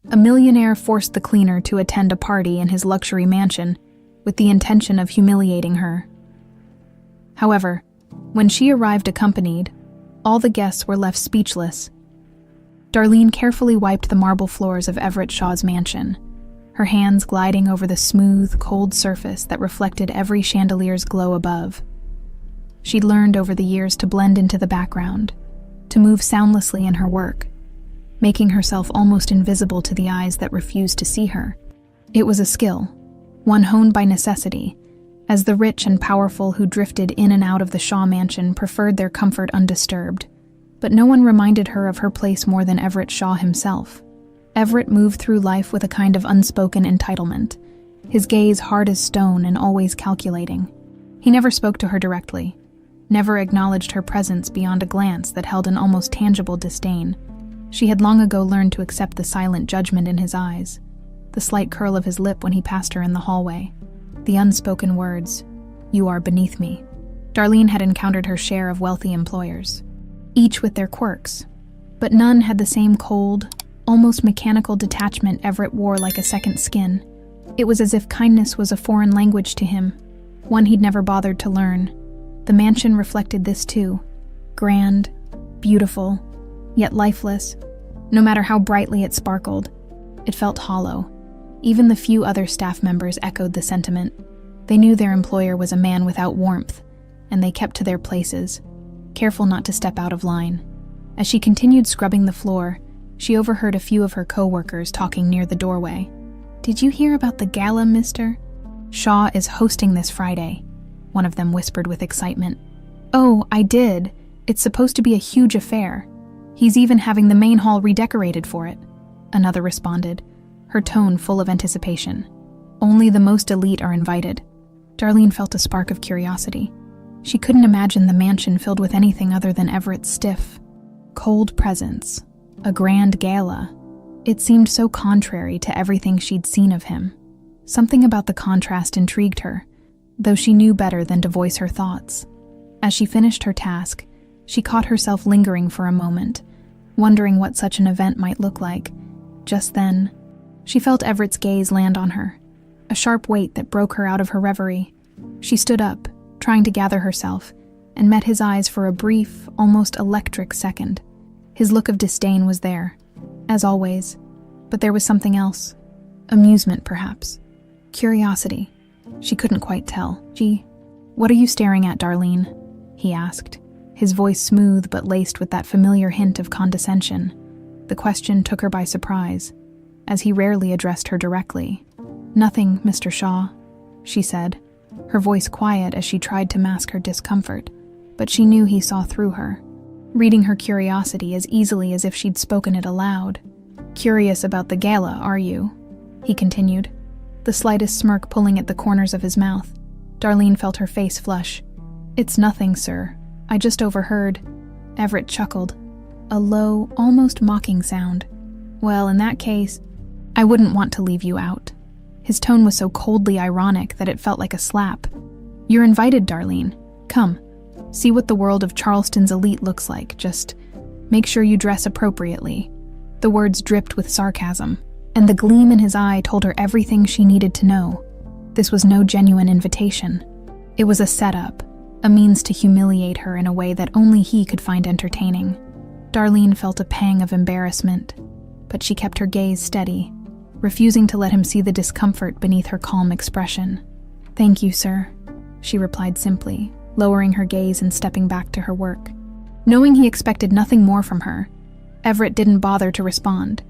A millionaire forced the cleaner to attend a party in his luxury mansion with the intention of humiliating her. However, when she arrived accompanied, all the guests were left speechless. Darlene carefully wiped the marble floors of Everett Shaw's mansion, her hands gliding over the smooth, cold surface that reflected every chandelier's glow above. She'd learned over the years to blend into the background, to move soundlessly in her work, making herself almost invisible to the eyes that refused to see her. It was a skill, one honed by necessity, as the rich and powerful who drifted in and out of the Shaw mansion preferred their comfort undisturbed. But no one reminded her of her place more than Everett Shaw himself. Everett moved through life with a kind of unspoken entitlement, his gaze hard as stone and always calculating. He never spoke to her directly, never acknowledged her presence beyond a glance that held an almost tangible disdain. She had long ago learned to accept the silent judgment in his eyes, the slight curl of his lip when he passed her in the hallway, the unspoken words, "You are beneath me." Darlene had encountered her share of wealthy employers, each with their quirks, but none had the same cold, almost mechanical detachment Everett wore like a second skin. It was as if kindness was a foreign language to him, one he'd never bothered to learn. The mansion reflected this too, grand, beautiful, yet lifeless. No matter how brightly it sparkled, it felt hollow. Even the few other staff members echoed the sentiment. They knew their employer was a man without warmth, and they kept to their places, careful not to step out of line. As she continued scrubbing the floor, she overheard a few of her co-workers talking near the doorway. "Did you hear about the gala, mister? Shaw is hosting this Friday," one of them whispered with excitement. "Oh, I did. It's supposed to be a huge affair. He's even having the main hall redecorated for it," another responded, her tone full of anticipation. "Only the most elite are invited." Darlene felt a spark of curiosity. She couldn't imagine the mansion filled with anything other than Everett's stiff, cold presence. A grand gala. It seemed so contrary to everything she'd seen of him. Something about the contrast intrigued her, though she knew better than to voice her thoughts. As she finished her task, she caught herself lingering for a moment, wondering what such an event might look like. Just then, she felt Everett's gaze land on her, a sharp weight that broke her out of her reverie. She stood up, trying to gather herself, and met his eyes for a brief, almost electric second. His look of disdain was there, as always, but there was something else. Amusement, perhaps. Curiosity. She couldn't quite tell. "What are you staring at, Darlene?" he asked, his voice smooth but laced with that familiar hint of condescension. The question took her by surprise, as he rarely addressed her directly. "Nothing, Mr. Shaw," she said, her voice quiet as she tried to mask her discomfort, but she knew he saw through her, reading her curiosity as easily as if she'd spoken it aloud. "Curious about the gala, are you?" he continued, the slightest smirk pulling at the corners of his mouth. Darlene felt her face flush. "It's nothing, sir. I just overheard." Everett chuckled, a low, almost mocking sound. "Well, in that case, I wouldn't want to leave you out." His tone was so coldly ironic that it felt like a slap. "You're invited, Darlene. Come, see what the world of Charleston's elite looks like. Just make sure you dress appropriately." The words dripped with sarcasm, and the gleam in his eye told her everything she needed to know. This was no genuine invitation. It was a setup, a means to humiliate her in a way that only he could find entertaining. Darlene felt a pang of embarrassment, but she kept her gaze steady, refusing to let him see the discomfort beneath her calm expression. "Thank you, sir," she replied simply, lowering her gaze and stepping back to her work. Knowing he expected nothing more from her, Everett didn't bother to respond.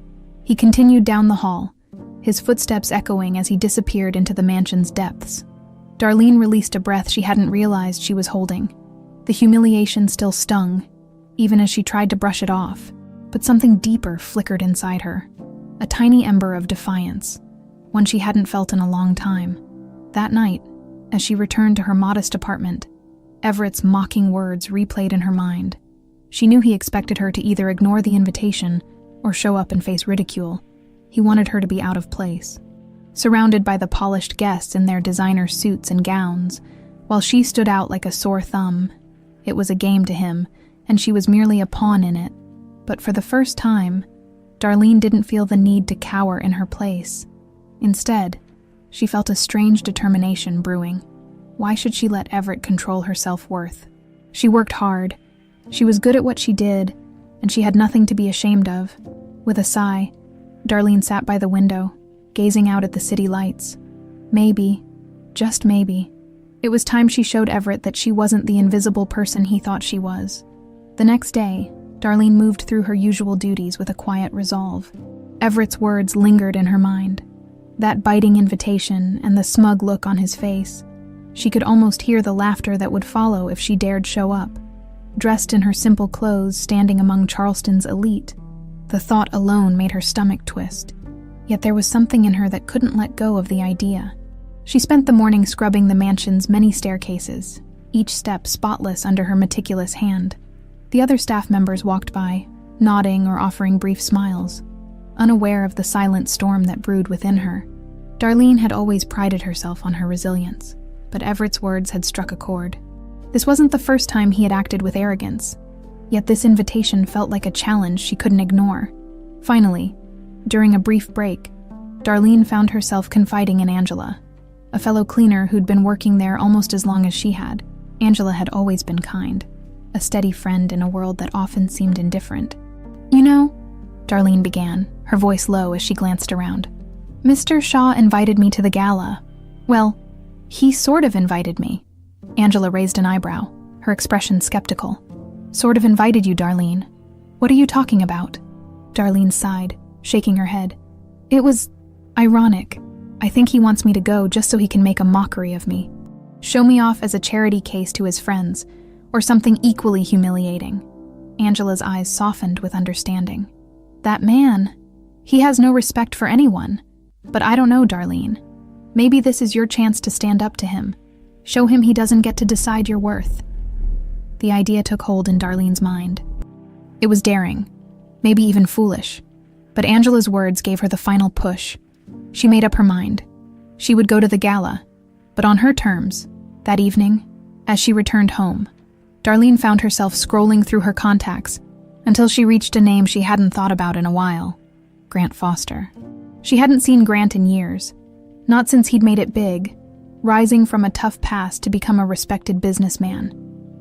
He continued down the hall, his footsteps echoing as he disappeared into the mansion's depths. Darlene released a breath she hadn't realized she was holding. The humiliation still stung, even as she tried to brush it off, but something deeper flickered inside her. A tiny ember of defiance, one she hadn't felt in a long time. That night, as she returned to her modest apartment, Everett's mocking words replayed in her mind. She knew he expected her to either ignore the invitation or show up and face ridicule. He wanted her to be out of place, surrounded by the polished guests in their designer suits and gowns, while she stood out like a sore thumb. It was a game to him, and she was merely a pawn in it. But for the first time, Darlene didn't feel the need to cower in her place. Instead, she felt a strange determination brewing. Why should she let Everett control her self-worth? She worked hard. She was good at what she did, and she had nothing to be ashamed of. With a sigh, Darlene sat by the window, gazing out at the city lights. Maybe, just maybe, it was time she showed Everett that she wasn't the invisible person he thought she was. The next day, Darlene moved through her usual duties with a quiet resolve. Everett's words lingered in her mind. That biting invitation and the smug look on his face. She could almost hear the laughter that would follow if she dared show up. Dressed in her simple clothes, standing among Charleston's elite. The thought alone made her stomach twist. Yet there was something in her that couldn't let go of the idea. She spent the morning scrubbing the mansion's many staircases, each step spotless under her meticulous hand. The other staff members walked by, nodding or offering brief smiles, unaware of the silent storm that brewed within her. Darlene had always prided herself on her resilience, but Everett's words had struck a chord. This wasn't the first time he had acted with arrogance, yet this invitation felt like a challenge she couldn't ignore. Finally, during a brief break, Darlene found herself confiding in Angela, a fellow cleaner who'd been working there almost as long as she had. Angela had always been kind, a steady friend in a world that often seemed indifferent. "You know," Darlene began, her voice low as she glanced around. "Mr. Shaw invited me to the gala. Well, he sort of invited me." Angela raised an eyebrow, her expression skeptical. "Sort of invited you, Darlene. What are you talking about?" Darlene sighed, shaking her head. "It was ironic. I think he wants me to go just so he can make a mockery of me. Show me off as a charity case to his friends, or something equally humiliating." Angela's eyes softened with understanding. "That man, he has no respect for anyone. But I don't know, Darlene. Maybe this is your chance to stand up to him. Show him he doesn't get to decide your worth." The idea took hold in Darlene's mind. It was daring, maybe even foolish, but Angela's words gave her the final push. She made up her mind. She would go to the gala, but on her terms. That evening, as she returned home, Darlene found herself scrolling through her contacts until she reached a name she hadn't thought about in a while: Grant Foster. She hadn't seen Grant in years, not since he'd made it big, rising from a tough past to become a respected businessman.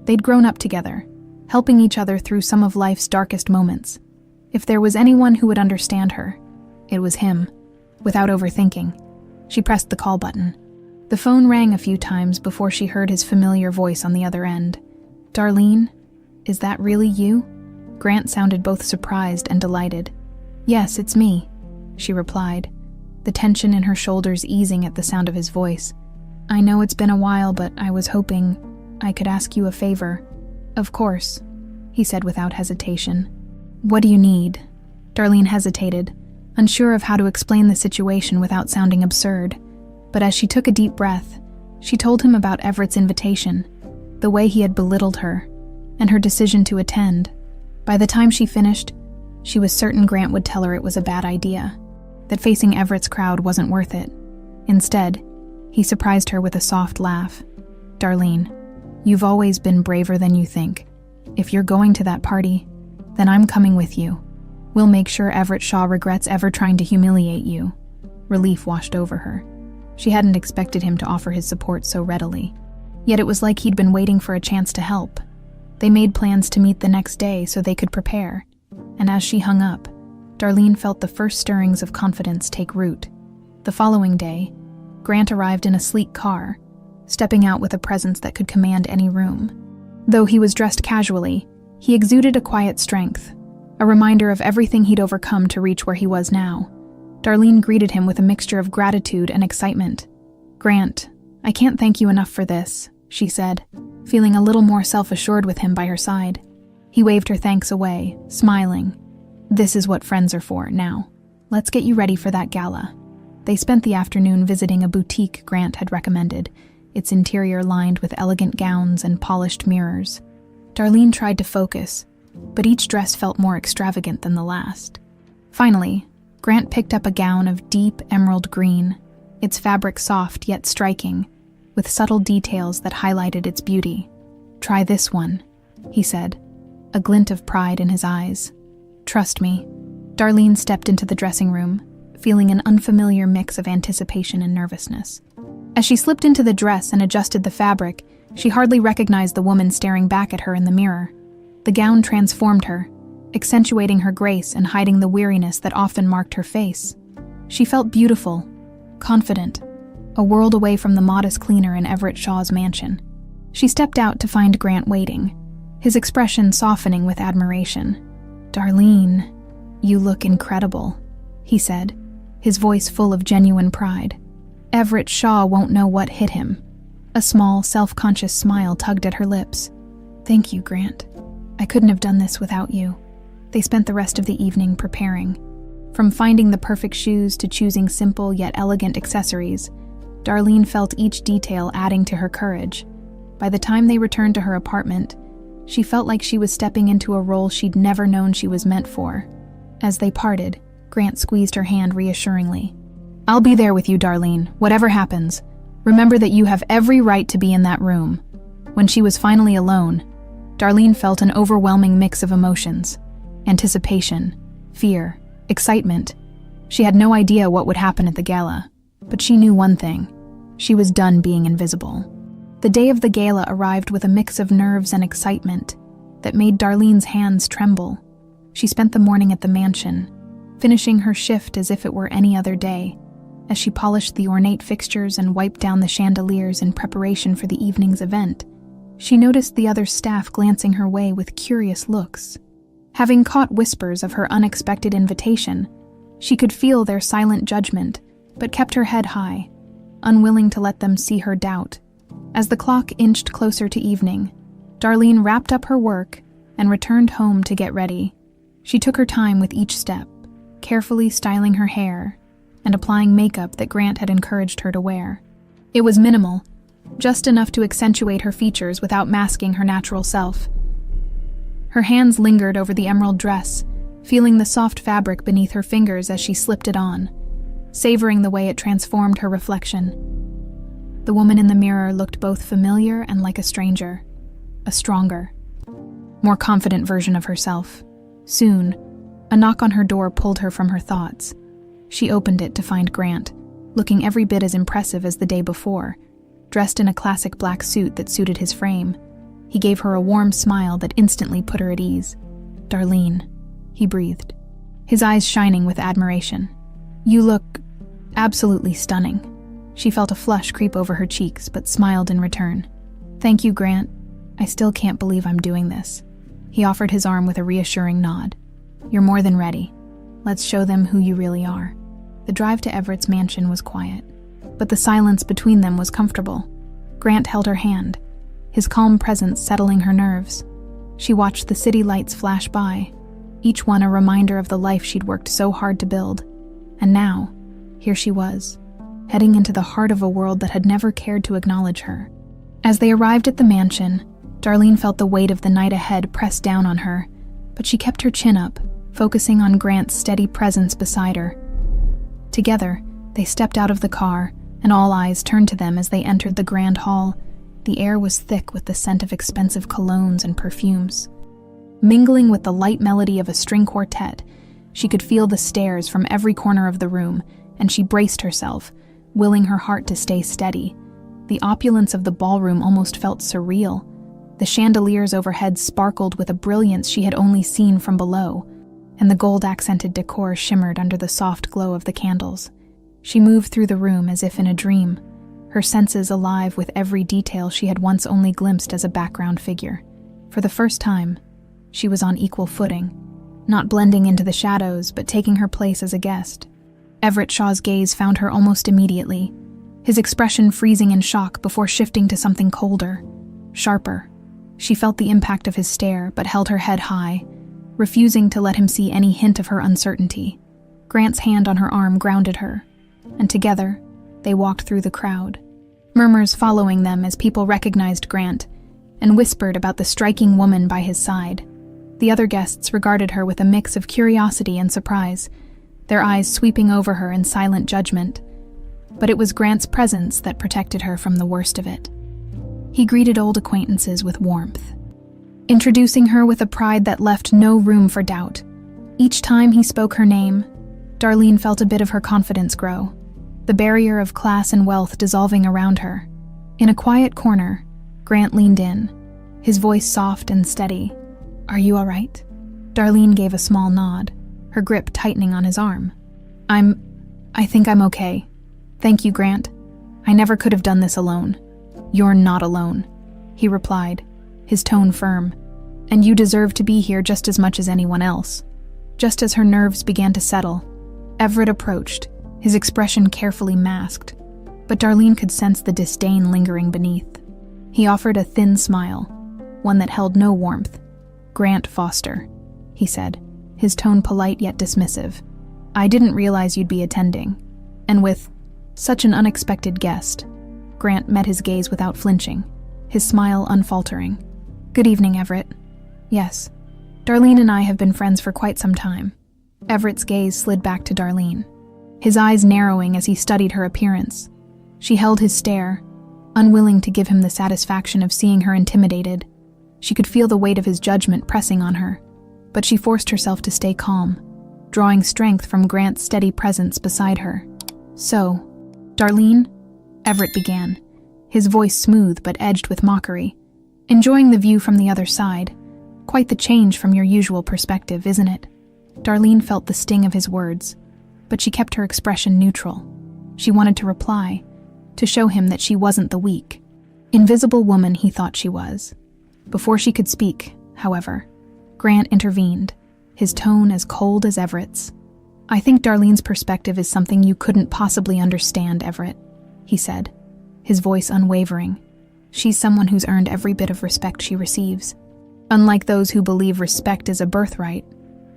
They'd grown up together, helping each other through some of life's darkest moments. If there was anyone who would understand her, it was him. Without overthinking, she pressed the call button. The phone rang a few times before she heard his familiar voice on the other end. "Darlene, is that really you?" Grant sounded both surprised and delighted. "Yes, it's me," she replied, the tension in her shoulders easing at the sound of his voice. "I know it's been a while, but I was hoping I could ask you a favor." "Of course," he said without hesitation. "What do you need?" Darlene hesitated, unsure of how to explain the situation without sounding absurd. But as she took a deep breath, she told him about Everett's invitation, the way he had belittled her, and her decision to attend. By the time she finished, she was certain Grant would tell her it was a bad idea, that facing Everett's crowd wasn't worth it. Instead, he surprised her with a soft laugh. "Darlene, you've always been braver than you think. If you're going to that party, then I'm coming with you. We'll make sure Everett Shaw regrets ever trying to humiliate you." Relief washed over her. She hadn't expected him to offer his support so readily. Yet it was like he'd been waiting for a chance to help. They made plans to meet the next day so they could prepare, and as she hung up, Darlene felt the first stirrings of confidence take root. The following day, Grant arrived in a sleek car, stepping out with a presence that could command any room. Though he was dressed casually, he exuded a quiet strength, a reminder of everything he'd overcome to reach where he was now. Darlene greeted him with a mixture of gratitude and excitement. "Grant, I can't thank you enough for this," she said, feeling a little more self-assured with him by her side. He waved her thanks away, smiling. "This is what friends are for. Now, let's get you ready for that gala." They spent the afternoon visiting a boutique Grant had recommended, its interior lined with elegant gowns and polished mirrors. Darlene tried to focus, but each dress felt more extravagant than the last. Finally, Grant picked up a gown of deep emerald green, its fabric soft yet striking, with subtle details that highlighted its beauty. "Try this one," he said, a glint of pride in his eyes. "Trust me, Darlene stepped into the dressing room, feeling an unfamiliar mix of anticipation and nervousness. As she slipped into the dress and adjusted the fabric, she hardly recognized the woman staring back at her in the mirror. The gown transformed her, accentuating her grace and hiding the weariness that often marked her face. She felt beautiful, confident, a world away from the modest cleaner in Everett Shaw's mansion. She stepped out to find Grant waiting, his expression softening with admiration. "Darlene, you look incredible," he said, his voice full of genuine pride. Everett Shaw won't know what hit him. A small, self-conscious smile tugged at her lips. "Thank you, Grant. I couldn't have done this without you." They spent the rest of the evening preparing. From finding the perfect shoes to choosing simple yet elegant accessories, Darlene felt each detail adding to her courage. By the time they returned to her apartment, she felt like she was stepping into a role she'd never known she was meant for. As they parted, Grant squeezed her hand reassuringly. "I'll be there with you, Darlene, whatever happens. Remember that you have every right to be in that room." When she was finally alone, Darlene felt an overwhelming mix of emotions: anticipation, fear, excitement. She had no idea what would happen at the gala, but she knew one thing: she was done being invisible. The day of the gala arrived with a mix of nerves and excitement that made Darlene's hands tremble. She spent the morning at the mansion, finishing her shift as if it were any other day. As she polished the ornate fixtures and wiped down the chandeliers in preparation for the evening's event, she noticed the other staff glancing her way with curious looks. Having caught whispers of her unexpected invitation, she could feel their silent judgment, but kept her head high, unwilling to let them see her doubt. As the clock inched closer to evening, Darlene wrapped up her work and returned home to get ready. She took her time with each step, carefully styling her hair and applying makeup that Grant had encouraged her to wear. It was minimal, just enough to accentuate her features without masking her natural self. Her hands lingered over the emerald dress, feeling the soft fabric beneath her fingers as she slipped it on, savoring the way it transformed her reflection. The woman in the mirror looked both familiar and like a stranger, a stronger, more confident version of herself. Soon, a knock on her door pulled her from her thoughts. She opened it to find Grant, looking every bit as impressive as the day before, dressed in a classic black suit that suited his frame. He gave her a warm smile that instantly put her at ease. "Darlene," he breathed, his eyes shining with admiration. "You look absolutely stunning." She felt a flush creep over her cheeks, but smiled in return. "Thank you, Grant. I still can't believe I'm doing this." He offered his arm with a reassuring nod. "You're more than ready. Let's show them who you really are." The drive to Everett's mansion was quiet, but the silence between them was comfortable. Grant held her hand, his calm presence settling her nerves. She watched the city lights flash by, each one a reminder of the life she'd worked so hard to build. And now, here she was, heading into the heart of a world that had never cared to acknowledge her. As they arrived at the mansion, Darlene felt the weight of the night ahead press down on her, but she kept her chin up, focusing on Grant's steady presence beside her. Together, they stepped out of the car, and all eyes turned to them as they entered the grand hall. The air was thick with the scent of expensive colognes and perfumes. Mingling with the light melody of a string quartet, she could feel the stares from every corner of the room, and she braced herself, willing her heart to stay steady. The opulence of the ballroom almost felt surreal. The chandeliers overhead sparkled with a brilliance she had only seen from below, and the gold-accented decor shimmered under the soft glow of the candles. She moved through the room as if in a dream, her senses alive with every detail she had once only glimpsed as a background figure. For the first time, she was on equal footing, not blending into the shadows, but taking her place as a guest. Everett Shaw's gaze found her almost immediately, his expression freezing in shock before shifting to something colder, sharper. She felt the impact of his stare, but held her head high, refusing to let him see any hint of her uncertainty. Grant's hand on her arm grounded her, and together, they walked through the crowd, murmurs following them as people recognized Grant and whispered about the striking woman by his side. The other guests regarded her with a mix of curiosity and surprise, their eyes sweeping over her in silent judgment. But it was Grant's presence that protected her from the worst of it. He greeted old acquaintances with warmth, introducing her with a pride that left no room for doubt. Each time he spoke her name, Darlene felt a bit of her confidence grow, the barrier of class and wealth dissolving around her. In a quiet corner, Grant leaned in, his voice soft and steady. "Are you all right?" Darlene gave a small nod, her grip tightening on his arm. I think I'm okay. Thank you, Grant. I never could have done this alone." "You're not alone," he replied, his tone firm. "And you deserve to be here just as much as anyone else." Just as her nerves began to settle, Everett approached, his expression carefully masked, but Darlene could sense the disdain lingering beneath. He offered a thin smile, one that held no warmth. "Grant Foster," he said, his tone polite yet dismissive. "I didn't realize you'd be attending." And with such an unexpected guest, Grant met his gaze without flinching, his smile unfaltering. "Good evening, Everett." "Yes. Darlene and I have been friends for quite some time." Everett's gaze slid back to Darlene, his eyes narrowing as he studied her appearance. She held his stare, unwilling to give him the satisfaction of seeing her intimidated. She could feel the weight of his judgment pressing on her, but she forced herself to stay calm, drawing strength from Grant's steady presence beside her. "So, Darlene," Everett began, his voice smooth but edged with mockery, "enjoying the view from the other side. Quite the change from your usual perspective, isn't it?" Darlene felt the sting of his words, but she kept her expression neutral. She wanted to reply, to show him that she wasn't the weak, invisible woman he thought she was. Before she could speak, however, Grant intervened, his tone as cold as Everett's. "I think Darlene's perspective is something you couldn't possibly understand, Everett," he said, his voice unwavering. "She's someone who's earned every bit of respect she receives. Unlike those who believe respect is a birthright."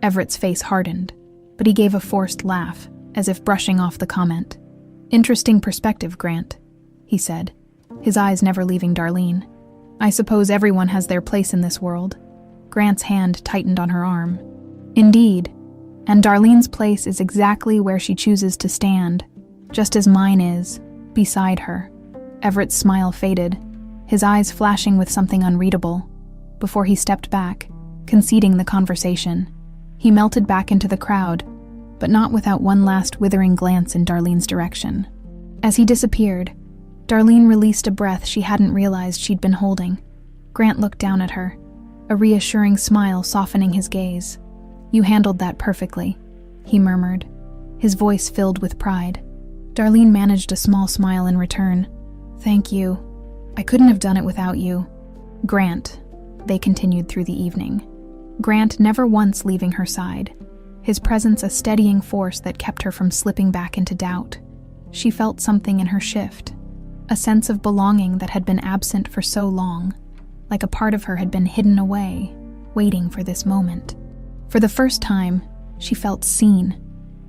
Everett's face hardened, but he gave a forced laugh, as if brushing off the comment. "Interesting perspective, Grant," he said, his eyes never leaving Darlene. "I suppose everyone has their place in this world." Grant's hand tightened on her arm. "Indeed, and Darlene's place is exactly where she chooses to stand, just as mine is, beside her." Everett's smile faded, his eyes flashing with something unreadable. Before he stepped back, conceding the conversation, he melted back into the crowd, but not without one last withering glance in Darlene's direction. As he disappeared, Darlene released a breath she hadn't realized she'd been holding. Grant looked down at her, a reassuring smile softening his gaze. "You handled that perfectly," he murmured, his voice filled with pride. Darlene managed a small smile in return. "Thank you. I couldn't have done it without you." "Grant," they continued through the evening, Grant never once leaving her side, his presence a steadying force that kept her from slipping back into doubt. She felt something in her shift, a sense of belonging that had been absent for so long, like a part of her had been hidden away, waiting for this moment. For the first time, she felt seen.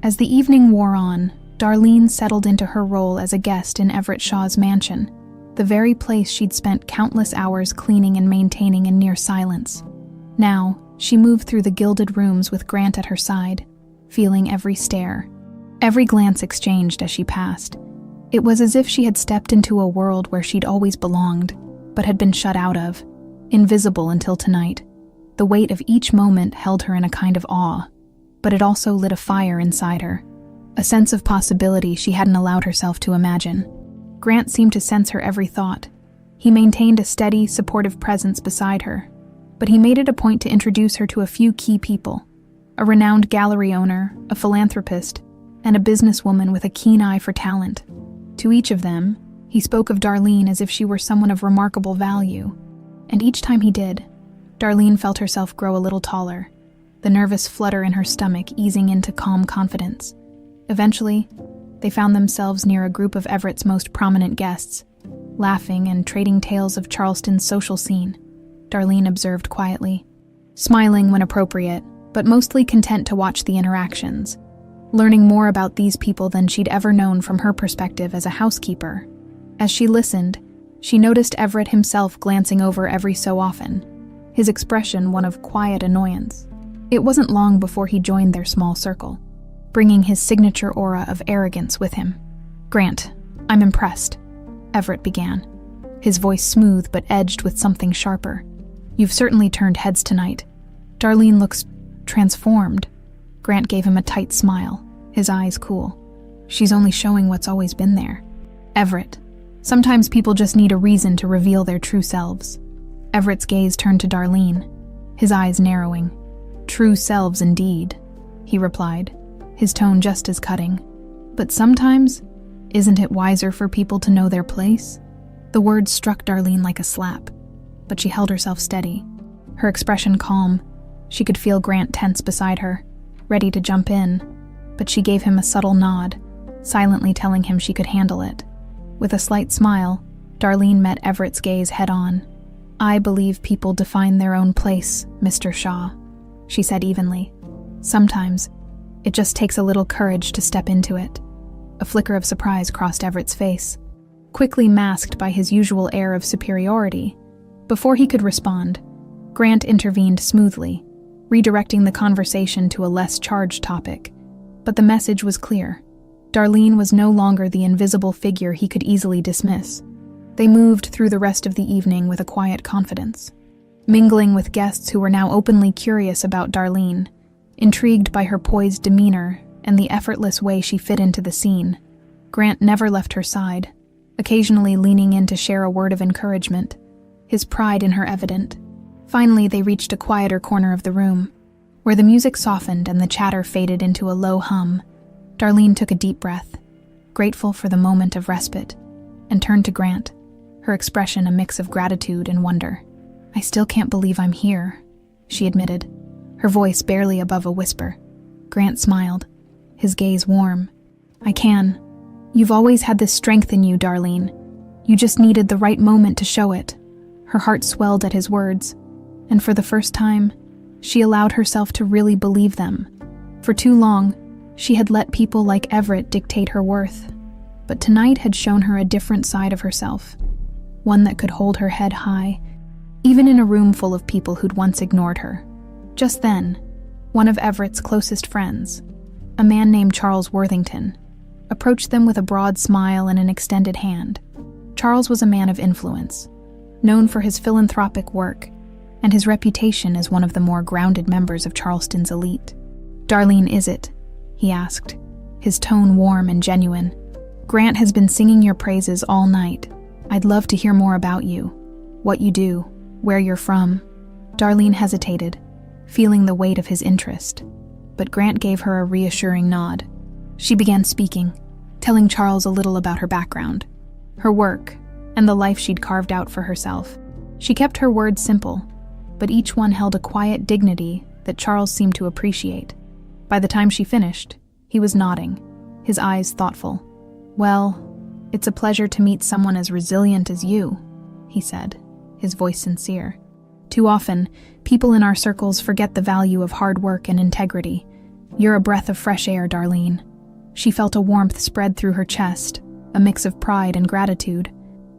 As the evening wore on, Darlene settled into her role as a guest in Everett Shaw's mansion, the very place she'd spent countless hours cleaning and maintaining in near silence. Now, she moved through the gilded rooms with Grant at her side, feeling every stare, every glance exchanged as she passed. It was as if she had stepped into a world where she'd always belonged, but had been shut out of, invisible until tonight. The weight of each moment held her in a kind of awe, but it also lit a fire inside her, a sense of possibility she hadn't allowed herself to imagine. Grant seemed to sense her every thought. He maintained a steady, supportive presence beside her, but he made it a point to introduce her to a few key people: a renowned gallery owner, a philanthropist, and a businesswoman with a keen eye for talent. To each of them, he spoke of Darlene as if she were someone of remarkable value, and each time he did, Darlene felt herself grow a little taller, the nervous flutter in her stomach easing into calm confidence. Eventually, they found themselves near a group of Everett's most prominent guests, laughing and trading tales of Charleston's social scene. Darlene observed quietly, smiling when appropriate, but mostly content to watch the interactions, learning more about these people than she'd ever known from her perspective as a housekeeper. As she listened, she noticed Everett himself glancing over every so often, his expression one of quiet annoyance. It wasn't long before he joined their small circle, bringing his signature aura of arrogance with him. "Grant, I'm impressed," Everett began, his voice smooth but edged with something sharper. "You've certainly turned heads tonight. Darlene looks transformed." Grant gave him a tight smile, his eyes cool. She's only showing what's always been there. Everett. Sometimes people just need a reason to reveal their true selves. Everett's gaze turned to Darlene, his eyes narrowing. True selves indeed, he replied, his tone just as cutting. But sometimes, isn't it wiser for people to know their place? The words struck Darlene like a slap, but she held herself steady, her expression calm. She could feel Grant tense beside her, ready to jump in, but she gave him a subtle nod, silently telling him she could handle it. With a slight smile, Darlene met Everett's gaze head-on. I believe people define their own place, Mr. Shaw, she said evenly. Sometimes, it just takes a little courage to step into it. A flicker of surprise crossed Everett's face, quickly masked by his usual air of superiority. Before he could respond, Grant intervened smoothly, redirecting the conversation to a less charged topic. But the message was clear. Darlene was no longer the invisible figure he could easily dismiss. They moved through the rest of the evening with a quiet confidence, mingling with guests who were now openly curious about Darlene, intrigued by her poised demeanor and the effortless way she fit into the scene. Grant never left her side, occasionally leaning in to share a word of encouragement, his pride in her evident. Finally, they reached a quieter corner of the room, where the music softened and the chatter faded into a low hum. Darlene took a deep breath, grateful for the moment of respite, and turned to Grant, her expression a mix of gratitude and wonder. I still can't believe I'm here, she admitted, her voice barely above a whisper. Grant smiled, his gaze warm. I can. You've always had this strength in you, Darlene. You just needed the right moment to show it. Her heart swelled at his words, and for the first time, she allowed herself to really believe them. For too long, she had let people like Everett dictate her worth, but tonight had shown her a different side of herself, one that could hold her head high, even in a room full of people who'd once ignored her. Just then, one of Everett's closest friends, a man named Charles Worthington, approached them with a broad smile and an extended hand. Charles was a man of influence, known for his philanthropic work, and his reputation as one of the more grounded members of Charleston's elite. Darlene, is it? He asked, his tone warm and genuine. Grant has been singing your praises all night. I'd love to hear more about you, what you do, where you're from. Darlene hesitated, feeling the weight of his interest, but Grant gave her a reassuring nod. She began speaking, telling Charles a little about her background, her work, and the life she'd carved out for herself. She kept her words simple, but each one held a quiet dignity that Charles seemed to appreciate. By the time she finished, he was nodding, his eyes thoughtful. Well, it's a pleasure to meet someone as resilient as you, he said, his voice sincere. Too often, people in our circles forget the value of hard work and integrity. You're a breath of fresh air, Darlene. She felt a warmth spread through her chest, a mix of pride and gratitude.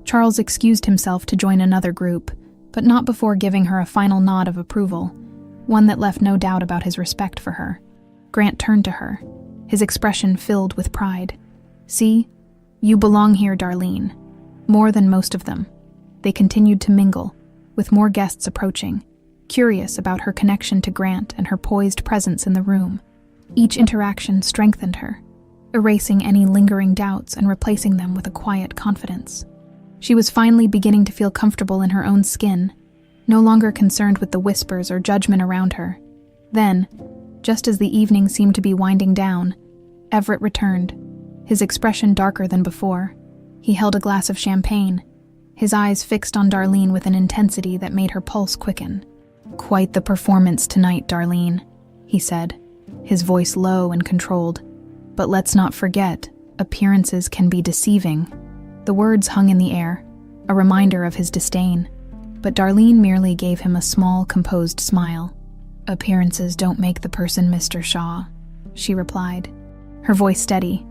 Charles excused himself to join another group, but not before giving her a final nod of approval, one that left no doubt about his respect for her. Grant turned to her, his expression filled with pride. See, you belong here, Darlene. More than most of them. They continued to mingle, with more guests approaching, curious about her connection to Grant and her poised presence in the room. Each interaction strengthened her, erasing any lingering doubts and replacing them with a quiet confidence. She was finally beginning to feel comfortable in her own skin, no longer concerned with the whispers or judgment around her. Then, just as the evening seemed to be winding down, Everett returned, his expression darker than before. He held a glass of champagne, his eyes fixed on Darlene with an intensity that made her pulse quicken. Quite the performance tonight, Darlene, he said, his voice low and controlled. But let's not forget, appearances can be deceiving. The words hung in the air, a reminder of his disdain, but Darlene merely gave him a small, composed smile. Appearances don't make the person, Mr. Shaw, she replied, her voice steady.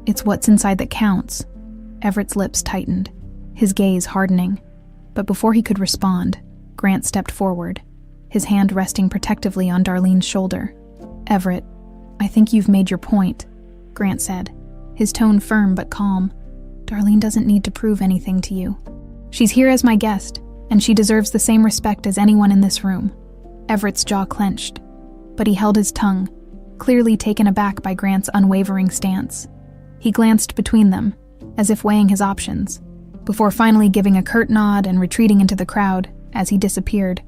It's what's inside that counts. Everett's lips tightened, his gaze hardening, but before he could respond, Grant stepped forward, his hand resting protectively on Darlene's shoulder. Everett, I think you've made your point, Grant said, his tone firm but calm. Darlene doesn't need to prove anything to you. She's here as my guest, and she deserves the same respect as anyone in this room. Everett's jaw clenched, but he held his tongue, clearly taken aback by Grant's unwavering stance. He glanced between them, as if weighing his options, before finally giving a curt nod and retreating into the crowd. As he disappeared,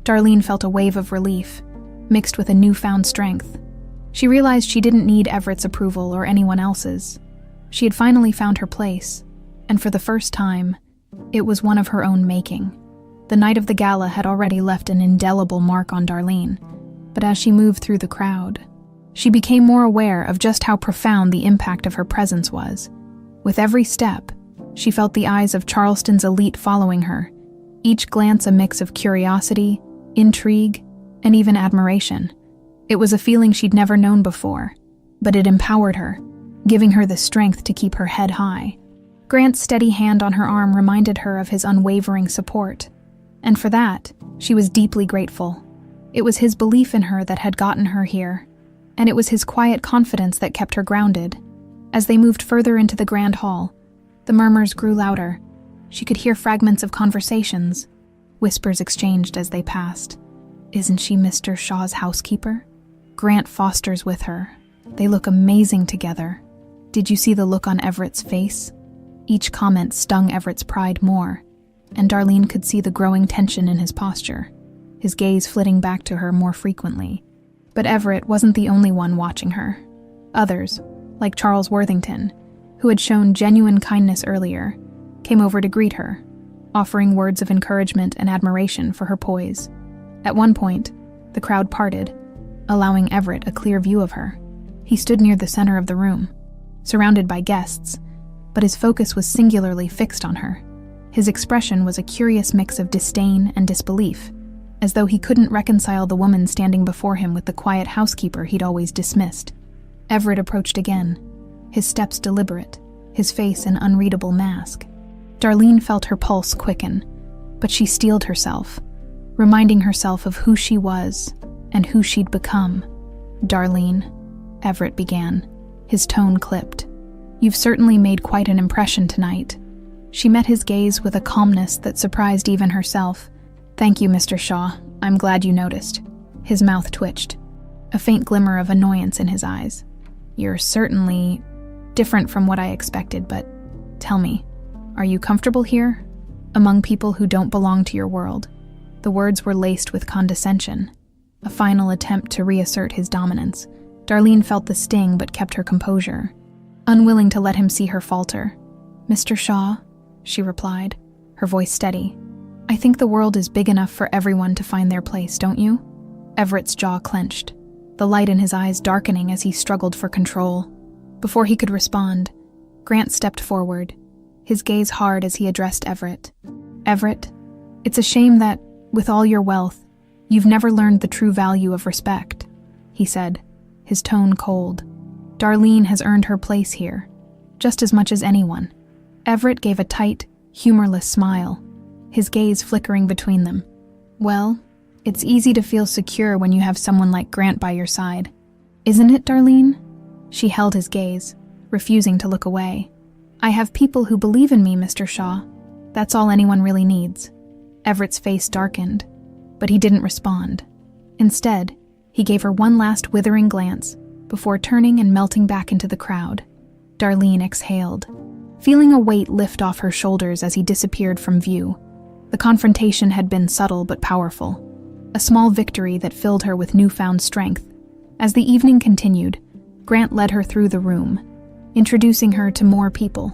Darlene felt a wave of relief, mixed with a newfound strength. She realized she didn't need Everett's approval or anyone else's. She had finally found her place, and for the first time, it was one of her own making. The night of the gala had already left an indelible mark on Darlene, but as she moved through the crowd, she became more aware of just how profound the impact of her presence was. With every step, she felt the eyes of Charleston's elite following her, each glance a mix of curiosity, intrigue, and even admiration. It was a feeling she'd never known before, but it empowered her, giving her the strength to keep her head high. Grant's steady hand on her arm reminded her of his unwavering support, and for that, she was deeply grateful. It was his belief in her that had gotten her here, and it was his quiet confidence that kept her grounded. As they moved further into the grand hall, the murmurs grew louder. She could hear fragments of conversations, whispers exchanged as they passed. "Isn't she Mr. Shaw's housekeeper? Grant Foster's with her. They look amazing together. Did you see the look on Everett's face?" Each comment stung Everett's pride more, and Darlene could see the growing tension in his posture, his gaze flitting back to her more frequently. But Everett wasn't the only one watching her. Others, like Charles Worthington, who had shown genuine kindness earlier, came over to greet her, offering words of encouragement and admiration for her poise. At one point, the crowd parted, allowing Everett a clear view of her. He stood near the center of the room, surrounded by guests, but his focus was singularly fixed on her. His expression was a curious mix of disdain and disbelief, as though he couldn't reconcile the woman standing before him with the quiet housekeeper he'd always dismissed. Everett approached again, his steps deliberate, his face an unreadable mask. Darlene felt her pulse quicken, but she steeled herself, reminding herself of who she was and who she'd become. "Darlene," Everett began, his tone clipped. "You've certainly made quite an impression tonight." She met his gaze with a calmness that surprised even herself. "Thank you, Mr. Shaw. I'm glad you noticed." His mouth twitched, a faint glimmer of annoyance in his eyes. "You're certainly different from what I expected, but tell me, are you comfortable here, among people who don't belong to your world?" The words were laced with condescension, a final attempt to reassert his dominance. Darlene felt the sting but kept her composure, unwilling to let him see her falter. "Mr. Shaw," she replied, her voice steady, "I think the world is big enough for everyone to find their place, don't you?" Everett's jaw clenched, the light in his eyes darkening as he struggled for control. Before he could respond, Grant stepped forward, his gaze hard as he addressed Everett. "Everett, it's a shame that, with all your wealth, you've never learned the true value of respect," he said, his tone cold. "Darlene has earned her place here, just as much as anyone." Everett gave a tight, humorless smile, his gaze flickering between them. "Well, it's easy to feel secure when you have someone like Grant by your side. Isn't it, Darlene?" She held his gaze, refusing to look away. "I have people who believe in me, Mr. Shaw. That's all anyone really needs." Everett's face darkened, but he didn't respond. Instead, he gave her one last withering glance before turning and melting back into the crowd. Darlene exhaled, feeling a weight lift off her shoulders as he disappeared from view. The confrontation had been subtle but powerful, a small victory that filled her with newfound strength. As the evening continued, Grant led her through the room, introducing her to more people,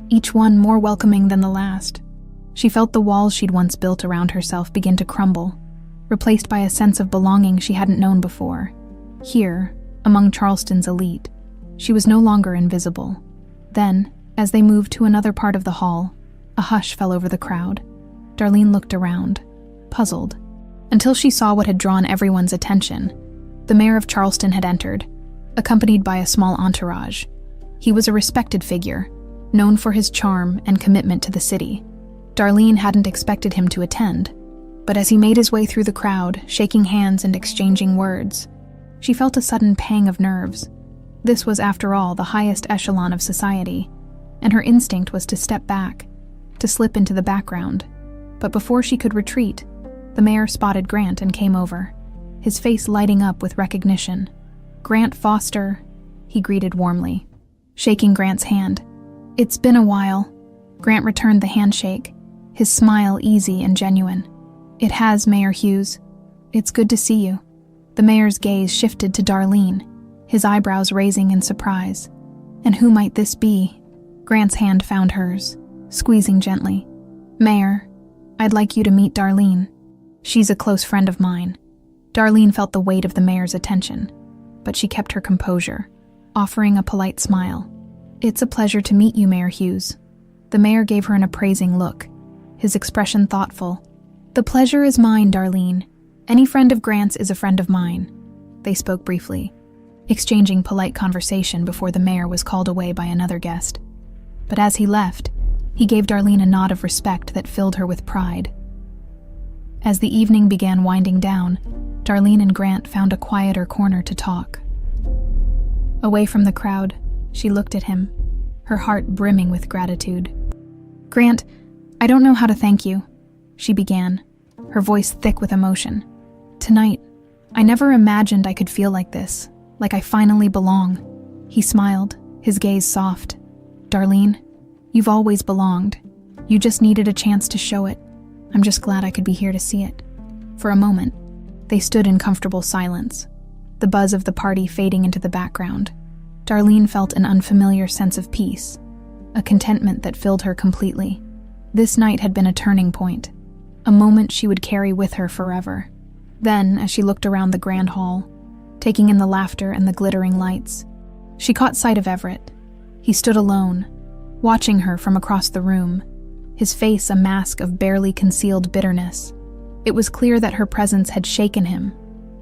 each one more welcoming than the last. She felt the walls she'd once built around herself begin to crumble, replaced by a sense of belonging she hadn't known before. Here, among Charleston's elite, she was no longer invisible. Then, as they moved to another part of the hall, a hush fell over the crowd. Darlene looked around, puzzled, until she saw what had drawn everyone's attention. The mayor of Charleston had entered, accompanied by a small entourage. He was a respected figure, known for his charm and commitment to the city. Darlene hadn't expected him to attend, but as he made his way through the crowd, shaking hands and exchanging words, she felt a sudden pang of nerves. This was, after all, the highest echelon of society, and her instinct was to step back, to slip into the background. But before she could retreat, the mayor spotted Grant and came over, his face lighting up with recognition. Grant Foster, he greeted warmly, shaking Grant's hand. It's been a while. Grant returned the handshake, his smile easy and genuine. It has, Mayor Hughes. It's good to see you. The mayor's gaze shifted to Darlene, his eyebrows raising in surprise. And who might this be? Grant's hand found hers, squeezing gently. Mayor, I'd like you to meet Darlene. She's a close friend of mine. Darlene felt the weight of the mayor's attention, but she kept her composure, offering a polite smile. It's a pleasure to meet you, Mayor Hughes. The mayor gave her an appraising look, his expression thoughtful. The pleasure is mine, Darlene. Any friend of Grant's is a friend of mine. They spoke briefly, exchanging polite conversation before the mayor was called away by another guest. But as he left, he gave Darlene a nod of respect that filled her with pride. As the evening began winding down, Darlene and Grant found a quieter corner to talk. Away from the crowd, she looked at him, her heart brimming with gratitude. Grant, I don't know how to thank you, she began, her voice thick with emotion. Tonight, I never imagined I could feel like this, like I finally belong. He smiled, his gaze soft. Darlene, you've always belonged. You just needed a chance to show it. I'm just glad I could be here to see it. For a moment, they stood in comfortable silence, the buzz of the party fading into the background. Darlene felt an unfamiliar sense of peace, a contentment that filled her completely. This night had been a turning point, a moment she would carry with her forever. Then, as she looked around the grand hall, taking in the laughter and the glittering lights, she caught sight of Everett. He stood alone, watching her from across the room, his face a mask of barely concealed bitterness. It was clear that her presence had shaken him,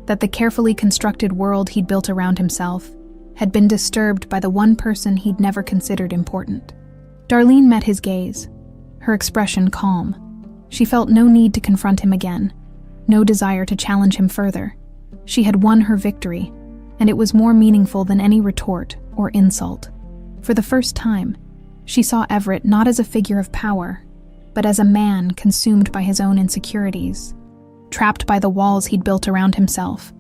that the carefully constructed world he'd built around himself had been disturbed by the one person he'd never considered important. Darlene met his gaze, her expression calm. She felt no need to confront him again, no desire to challenge him further. She had won her victory, and it was more meaningful than any retort or insult. For the first time, she saw Everett not as a figure of power, but as a man consumed by his own insecurities, trapped by the walls he'd built around himself.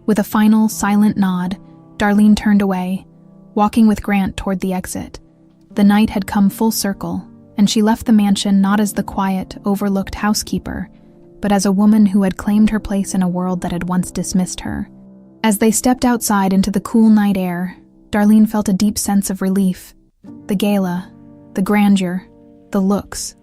With a final, silent nod, Darlene turned away, walking with Grant toward the exit. The night had come full circle, and she left the mansion not as the quiet, overlooked housekeeper, but as a woman who had claimed her place in a world that had once dismissed her. As they stepped outside into the cool night air, Darlene felt a deep sense of relief. The gala, the grandeur, the looks,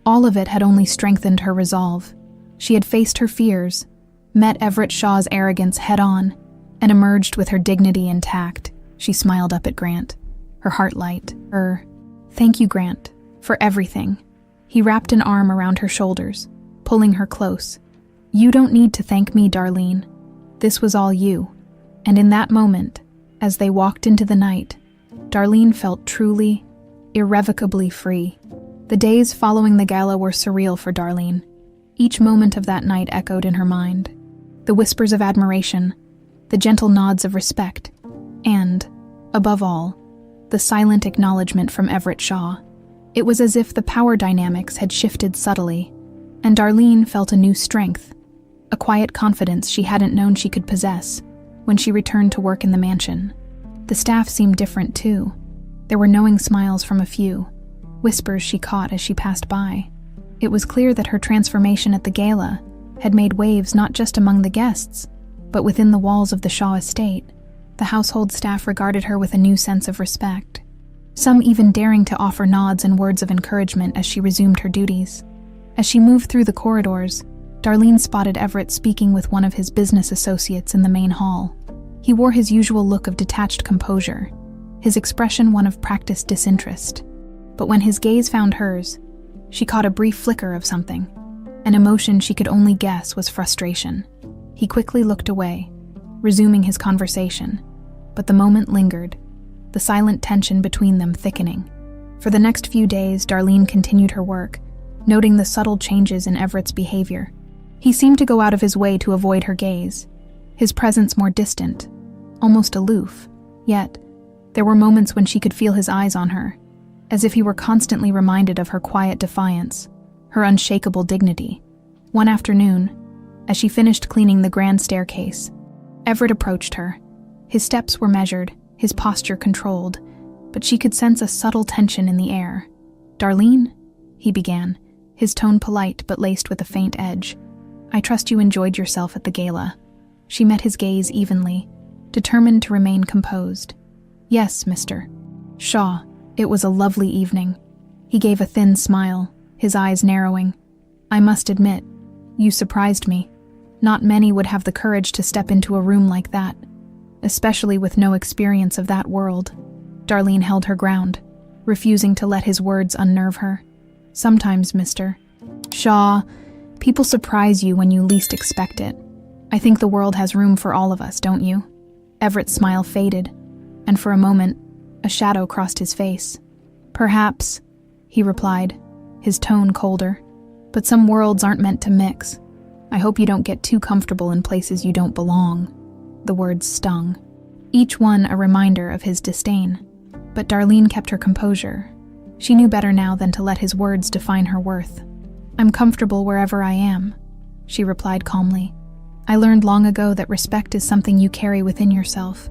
all of it had only strengthened her resolve. She had faced her fears, met Everett Shaw's arrogance head-on, and emerged with her dignity intact. She smiled up at Grant, her heart light. Thank you, Grant, for everything. He wrapped an arm around her shoulders, pulling her close. You don't need to thank me, Darlene. This was all you. And in that moment, as they walked into the night, Darlene felt truly, irrevocably free. The days following the gala were surreal for Darlene. Each moment of that night echoed in her mind. The whispers of admiration, the gentle nods of respect, and, above all, the silent acknowledgement from Everett Shaw. It was as if the power dynamics had shifted subtly, and Darlene felt a new strength, a quiet confidence she hadn't known she could possess when she returned to work in the mansion. The staff seemed different too. There were knowing smiles from a few, whispers she caught as she passed by. It was clear that her transformation at the gala had made waves not just among the guests, but within the walls of the Shaw estate. The household staff regarded her with a new sense of respect, some even daring to offer nods and words of encouragement as she resumed her duties. As she moved through the corridors, Darlene spotted Everett speaking with one of his business associates in the main hall. He wore his usual look of detached composure, his expression one of practiced disinterest. But when his gaze found hers, she caught a brief flicker of something. An emotion she could only guess was frustration. He quickly looked away, resuming his conversation, but the moment lingered, the silent tension between them thickening. For the next few days, Darlene continued her work, noting the subtle changes in Everett's behavior. He seemed to go out of his way to avoid her gaze, his presence more distant, almost aloof. Yet, there were moments when she could feel his eyes on her, as if he were constantly reminded of her quiet defiance, her unshakable dignity. One afternoon, as she finished cleaning the grand staircase, Everett approached her, His steps were measured, his posture controlled, but she could sense a subtle tension in the air. "Darlene?" he began, his tone polite but laced with a faint edge. "I trust you enjoyed yourself at the gala." She met his gaze evenly, determined to remain composed. "Yes, Mr. Shaw, it was a lovely evening." He gave a thin smile, his eyes narrowing. "I must admit, you surprised me. Not many would have the courage to step into a room like that, especially with no experience of that world." Darlene held her ground, refusing to let his words unnerve her. "Sometimes, Mr. Shaw, people surprise you when you least expect it. I think the world has room for all of us, don't you?" Everett's smile faded, and for a moment, a shadow crossed his face. "Perhaps," he replied, his tone colder, "but some worlds aren't meant to mix. I hope you don't get too comfortable in places you don't belong." The words stung, each one a reminder of his disdain. But Darlene kept her composure. She knew better now than to let his words define her worth. "I'm comfortable wherever I am," she replied calmly. "I learned long ago that respect is something you carry within yourself.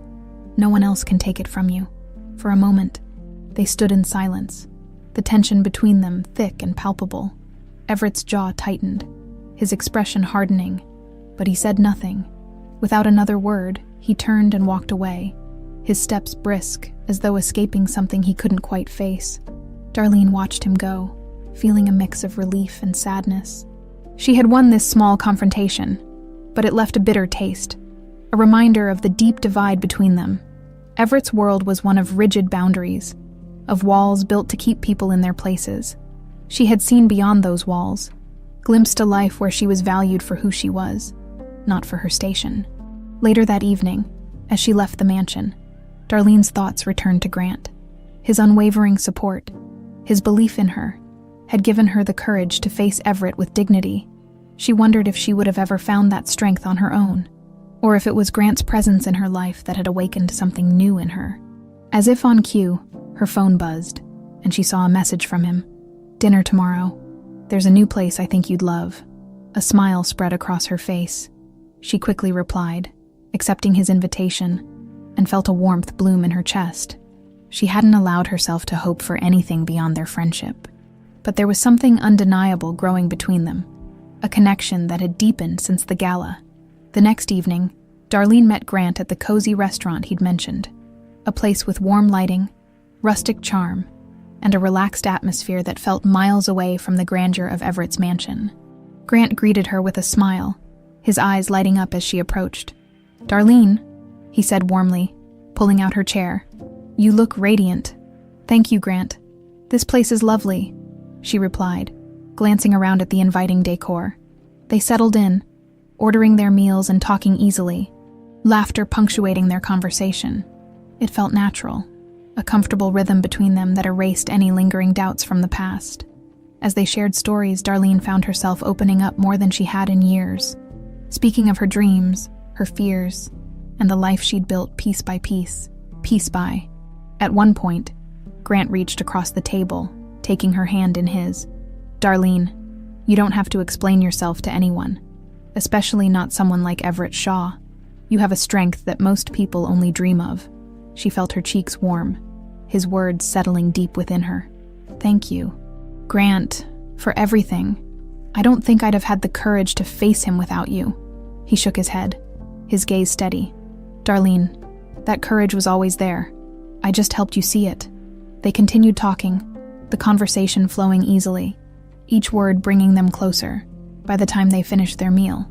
No one else can take it from you." For a moment, they stood in silence, the tension between them thick and palpable. Everett's jaw tightened, his expression hardening, but he said nothing. Without another word, he turned and walked away, his steps brisk, as though escaping something he couldn't quite face. Darlene watched him go, feeling a mix of relief and sadness. She had won this small confrontation, but it left a bitter taste, a reminder of the deep divide between them. Everett's world was one of rigid boundaries, of walls built to keep people in their places. She had seen beyond those walls, glimpsed a life where she was valued for who she was, not for her station. Later that evening, as she left the mansion, Darlene's thoughts returned to Grant. His unwavering support, his belief in her, had given her the courage to face Everett with dignity. She wondered if she would have ever found that strength on her own, or if it was Grant's presence in her life that had awakened something new in her. As if on cue, her phone buzzed, and she saw a message from him. "Dinner tomorrow. There's a new place I think you'd love." A smile spread across her face. She quickly replied, accepting his invitation, and felt a warmth bloom in her chest. She hadn't allowed herself to hope for anything beyond their friendship. But there was something undeniable growing between them, a connection that had deepened since the gala. The next evening, Darlene met Grant at the cozy restaurant he'd mentioned, a place with warm lighting, rustic charm, and a relaxed atmosphere that felt miles away from the grandeur of Everett's mansion. Grant greeted her with a smile, his eyes lighting up as she approached. "Darlene," he said warmly, pulling out her chair. "You look radiant." "Thank you, Grant. This place is lovely," she replied, glancing around at the inviting decor. They settled in, ordering their meals and talking easily, laughter punctuating their conversation. It felt natural, a comfortable rhythm between them that erased any lingering doubts from the past. As they shared stories, Darlene found herself opening up more than she had in years, speaking of her dreams, her fears, and the life she'd built piece by piece, piece by. At one point, Grant reached across the table, taking her hand in his. "Darlene, you don't have to explain yourself to anyone, especially not someone like Everett Shaw. You have a strength that most people only dream of." She felt her cheeks warm, his words settling deep within her. "Thank you, Grant, for everything. I don't think I'd have had the courage to face him without you." He shook his head, his gaze steady. "Darlene, that courage was always there. I just helped you see it." They continued talking, the conversation flowing easily, each word bringing them closer. By the time they finished their meal,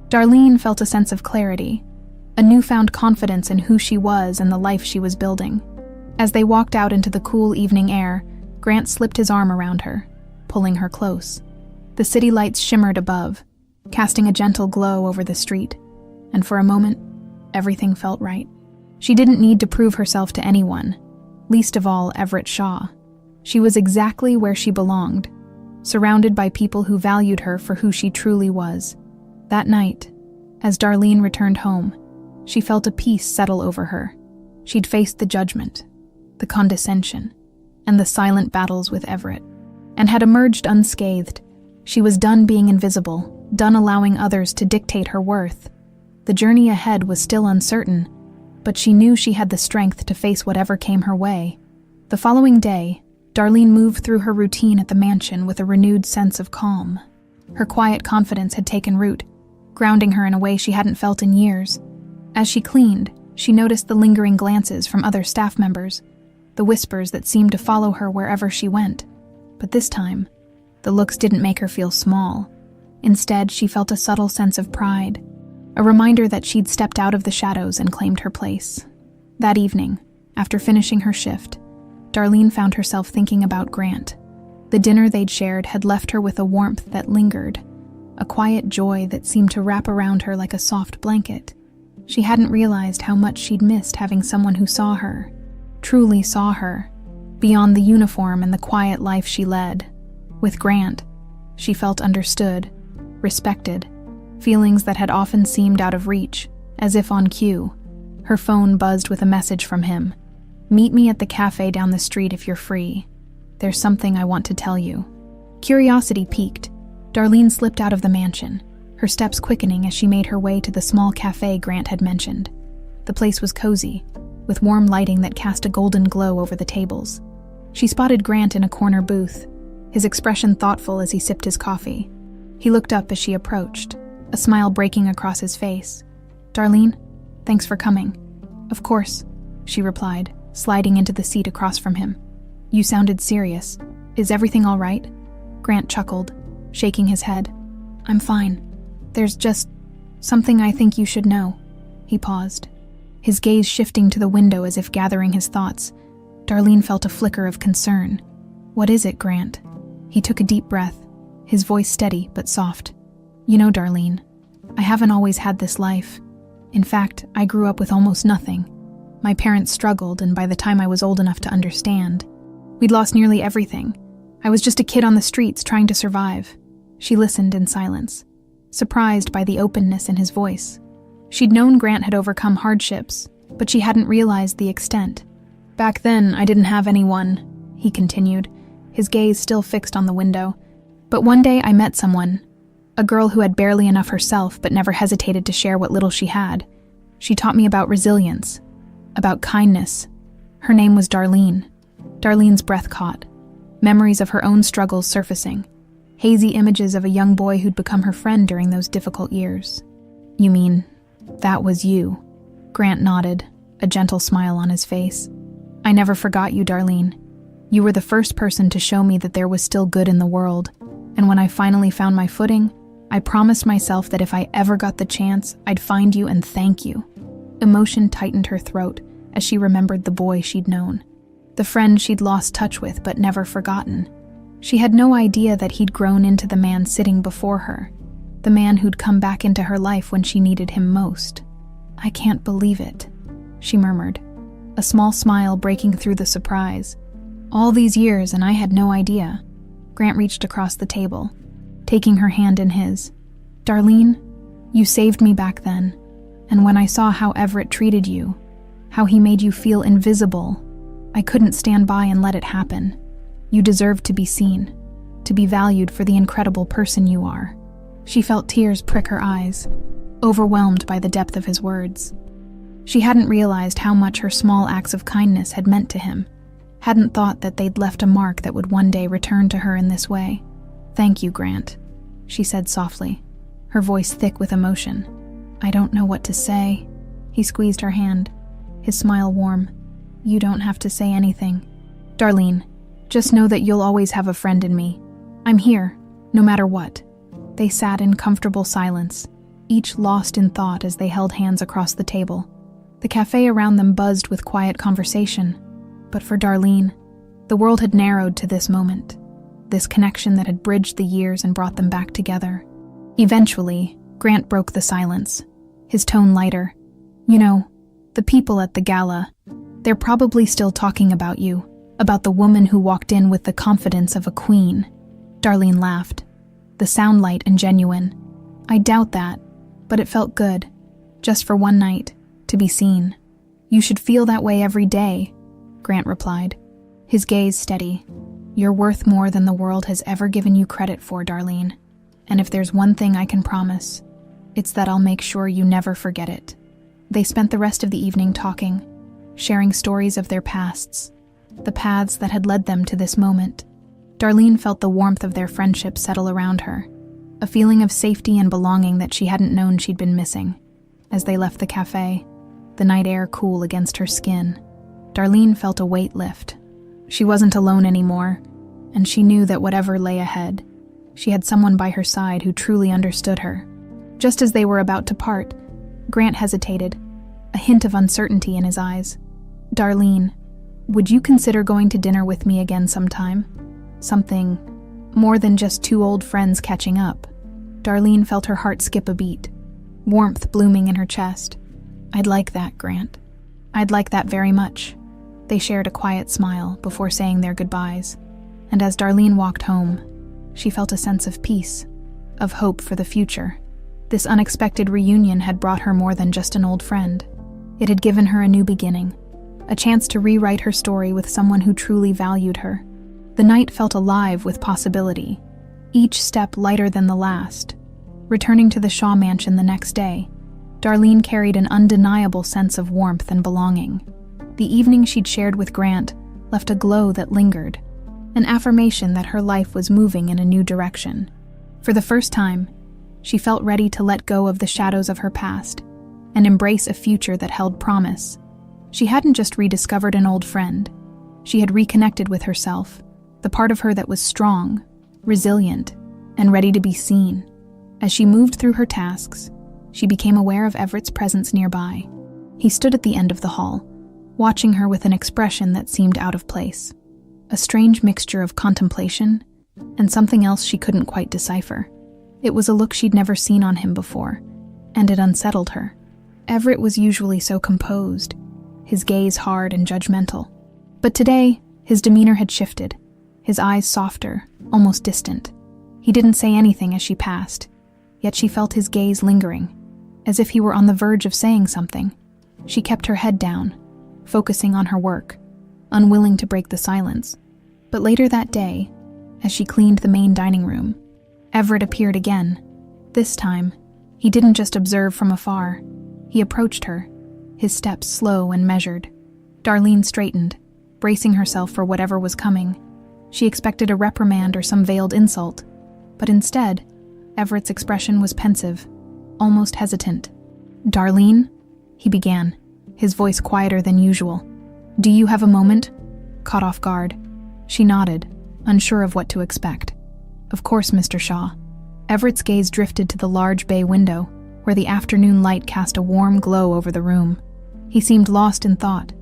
Darlene felt a sense of clarity, a newfound confidence in who she was and the life she was building. As they walked out into the cool evening air, Grant slipped his arm around her, pulling her close. The city lights shimmered above, casting a gentle glow over the street, and for a moment, everything felt right. She didn't need to prove herself to anyone, least of all Everett Shaw. She was exactly where she belonged, surrounded by people who valued her for who she truly was. That night, as Darlene returned home, she felt a peace settle over her. She'd faced the judgment, the condescension, and the silent battles with Everett, and had emerged unscathed. She was done being invisible, done allowing others to dictate her worth. The journey ahead was still uncertain, but she knew she had the strength to face whatever came her way. The following day, Darlene moved through her routine at the mansion with a renewed sense of calm. Her quiet confidence had taken root, grounding her in a way she hadn't felt in years. As she cleaned, she noticed the lingering glances from other staff members, the whispers that seemed to follow her wherever she went. But this time, the looks didn't make her feel small. Instead, she felt a subtle sense of pride, a reminder that she'd stepped out of the shadows and claimed her place. That evening, after finishing her shift, Darlene found herself thinking about Grant. The dinner they'd shared had left her with a warmth that lingered, a quiet joy that seemed to wrap around her like a soft blanket. She hadn't realized how much she'd missed having someone who saw her, truly saw her, beyond the uniform and the quiet life she led. With Grant, she felt understood, respected, feelings that had often seemed out of reach, as if on cue. Her phone buzzed with a message from him. "Meet me at the cafe down the street if you're free. There's something I want to tell you." Curiosity piqued. Darlene slipped out of the mansion, her steps quickening as she made her way to the small cafe Grant had mentioned. The place was cozy, with warm lighting that cast a golden glow over the tables. She spotted Grant in a corner booth, his expression thoughtful as he sipped his coffee. He looked up as she approached, a smile breaking across his face. "Darlene, thanks for coming." "Of course," she replied, sliding into the seat across from him. "You sounded serious. Is everything all right?" Grant chuckled, shaking his head. "I'm fine. There's just something I think you should know." He paused, his gaze shifting to the window as if gathering his thoughts. Darlene felt a flicker of concern. "What is it, Grant?" He took a deep breath, his voice steady but soft. "You know, Darlene, I haven't always had this life. In fact, I grew up with almost nothing. My parents struggled, and by the time I was old enough to understand, we'd lost nearly everything. I was just a kid on the streets trying to survive." She listened in silence, surprised by the openness in his voice. She'd known Grant had overcome hardships, but she hadn't realized the extent. "Back then, I didn't have anyone," he continued, his gaze still fixed on the window. "But one day I met someone, a girl who had barely enough herself but never hesitated to share what little she had. She taught me about resilience, about kindness. Her name was Darlene." Darlene's breath caught, memories of her own struggles surfacing, hazy images of a young boy who'd become her friend during those difficult years. "You mean, that was you?" Grant nodded, a gentle smile on his face. "I never forgot you, Darlene. You were the first person to show me that there was still good in the world, and when I finally found my footing, I promised myself that if I ever got the chance, I'd find you and thank you." Emotion tightened her throat as she remembered the boy she'd known, the friend she'd lost touch with but never forgotten. She had no idea that he'd grown into the man sitting before her, the man who'd come back into her life when she needed him most. "I can't believe it," she murmured, a small smile breaking through the surprise. "All these years and I had no idea." Grant reached across the table, taking her hand in his. "Darlene, you saved me back then, and when I saw how Everett treated you, how he made you feel invisible, I couldn't stand by and let it happen. You deserved to be seen, to be valued for the incredible person you are." She felt tears prick her eyes, overwhelmed by the depth of his words. She hadn't realized how much her small acts of kindness had meant to him, hadn't thought that they'd left a mark that would one day return to her in this way. "Thank you, Grant," she said softly, her voice thick with emotion. "I don't know what to say." He squeezed her hand, his smile warm. "You don't have to say anything. Darlene, just know that you'll always have a friend in me. I'm here, no matter what." They sat in comfortable silence, each lost in thought as they held hands across the table. The cafe around them buzzed with quiet conversation. But for Darlene, the world had narrowed to this moment, this connection that had bridged the years and brought them back together. Eventually, Grant broke the silence, his tone lighter. "You know, the people at the gala, they're probably still talking about you, about the woman who walked in with the confidence of a queen." Darlene laughed, the sound light and genuine. "I doubt that, but it felt good, just for one night, to be seen." "You should feel that way every day," Grant replied, his gaze steady. "You're worth more than the world has ever given you credit for, Darlene. And if there's one thing I can promise, it's that I'll make sure you never forget it." They spent the rest of the evening talking, sharing stories of their pasts, the paths that had led them to this moment. Darlene felt the warmth of their friendship settle around her, a feeling of safety and belonging that she hadn't known she'd been missing. As they left the cafe, the night air cool against her skin, Darlene felt a weight lift. She wasn't alone anymore, and she knew that whatever lay ahead, she had someone by her side who truly understood her. Just as they were about to part, Grant hesitated, a hint of uncertainty in his eyes. "Darlene, would you consider going to dinner with me again sometime? Something more than just two old friends catching up." Darlene felt her heart skip a beat, warmth blooming in her chest. "I'd like that, Grant. I'd like that very much." They shared a quiet smile before saying their goodbyes, and as Darlene walked home, she felt a sense of peace, of hope for the future. This unexpected reunion had brought her more than just an old friend. It had given her a new beginning, a chance to rewrite her story with someone who truly valued her. The night felt alive with possibility, each step lighter than the last. Returning to the Shaw mansion the next day, Darlene carried an undeniable sense of warmth and belonging. The evening she'd shared with Grant left a glow that lingered, an affirmation that her life was moving in a new direction. For the first time, she felt ready to let go of the shadows of her past and embrace a future that held promise. She hadn't just rediscovered an old friend. She had reconnected with herself, the part of her that was strong, resilient, and ready to be seen. As she moved through her tasks, she became aware of Everett's presence nearby. He stood at the end of the hall, watching her with an expression that seemed out of place, a strange mixture of contemplation and something else she couldn't quite decipher. It was a look she'd never seen on him before, and it unsettled her. Everett was usually so composed, his gaze hard and judgmental. But today, his demeanor had shifted, his eyes softer, almost distant. He didn't say anything as she passed, yet she felt his gaze lingering, as if he were on the verge of saying something. She kept her head down, focusing on her work, unwilling to break the silence. But later that day, as she cleaned the main dining room, Everett appeared again. This time, he didn't just observe from afar. He approached her, his steps slow and measured. Darlene straightened, bracing herself for whatever was coming. She expected a reprimand or some veiled insult, but instead, Everett's expression was pensive, almost hesitant. "Darlene?" he began, his voice quieter than usual. "Do you have a moment?" Caught off guard, she nodded, unsure of what to expect. "Of course, Mr. Shaw." Everett's gaze drifted to the large bay window, where the afternoon light cast a warm glow over the room. He seemed lost in thought,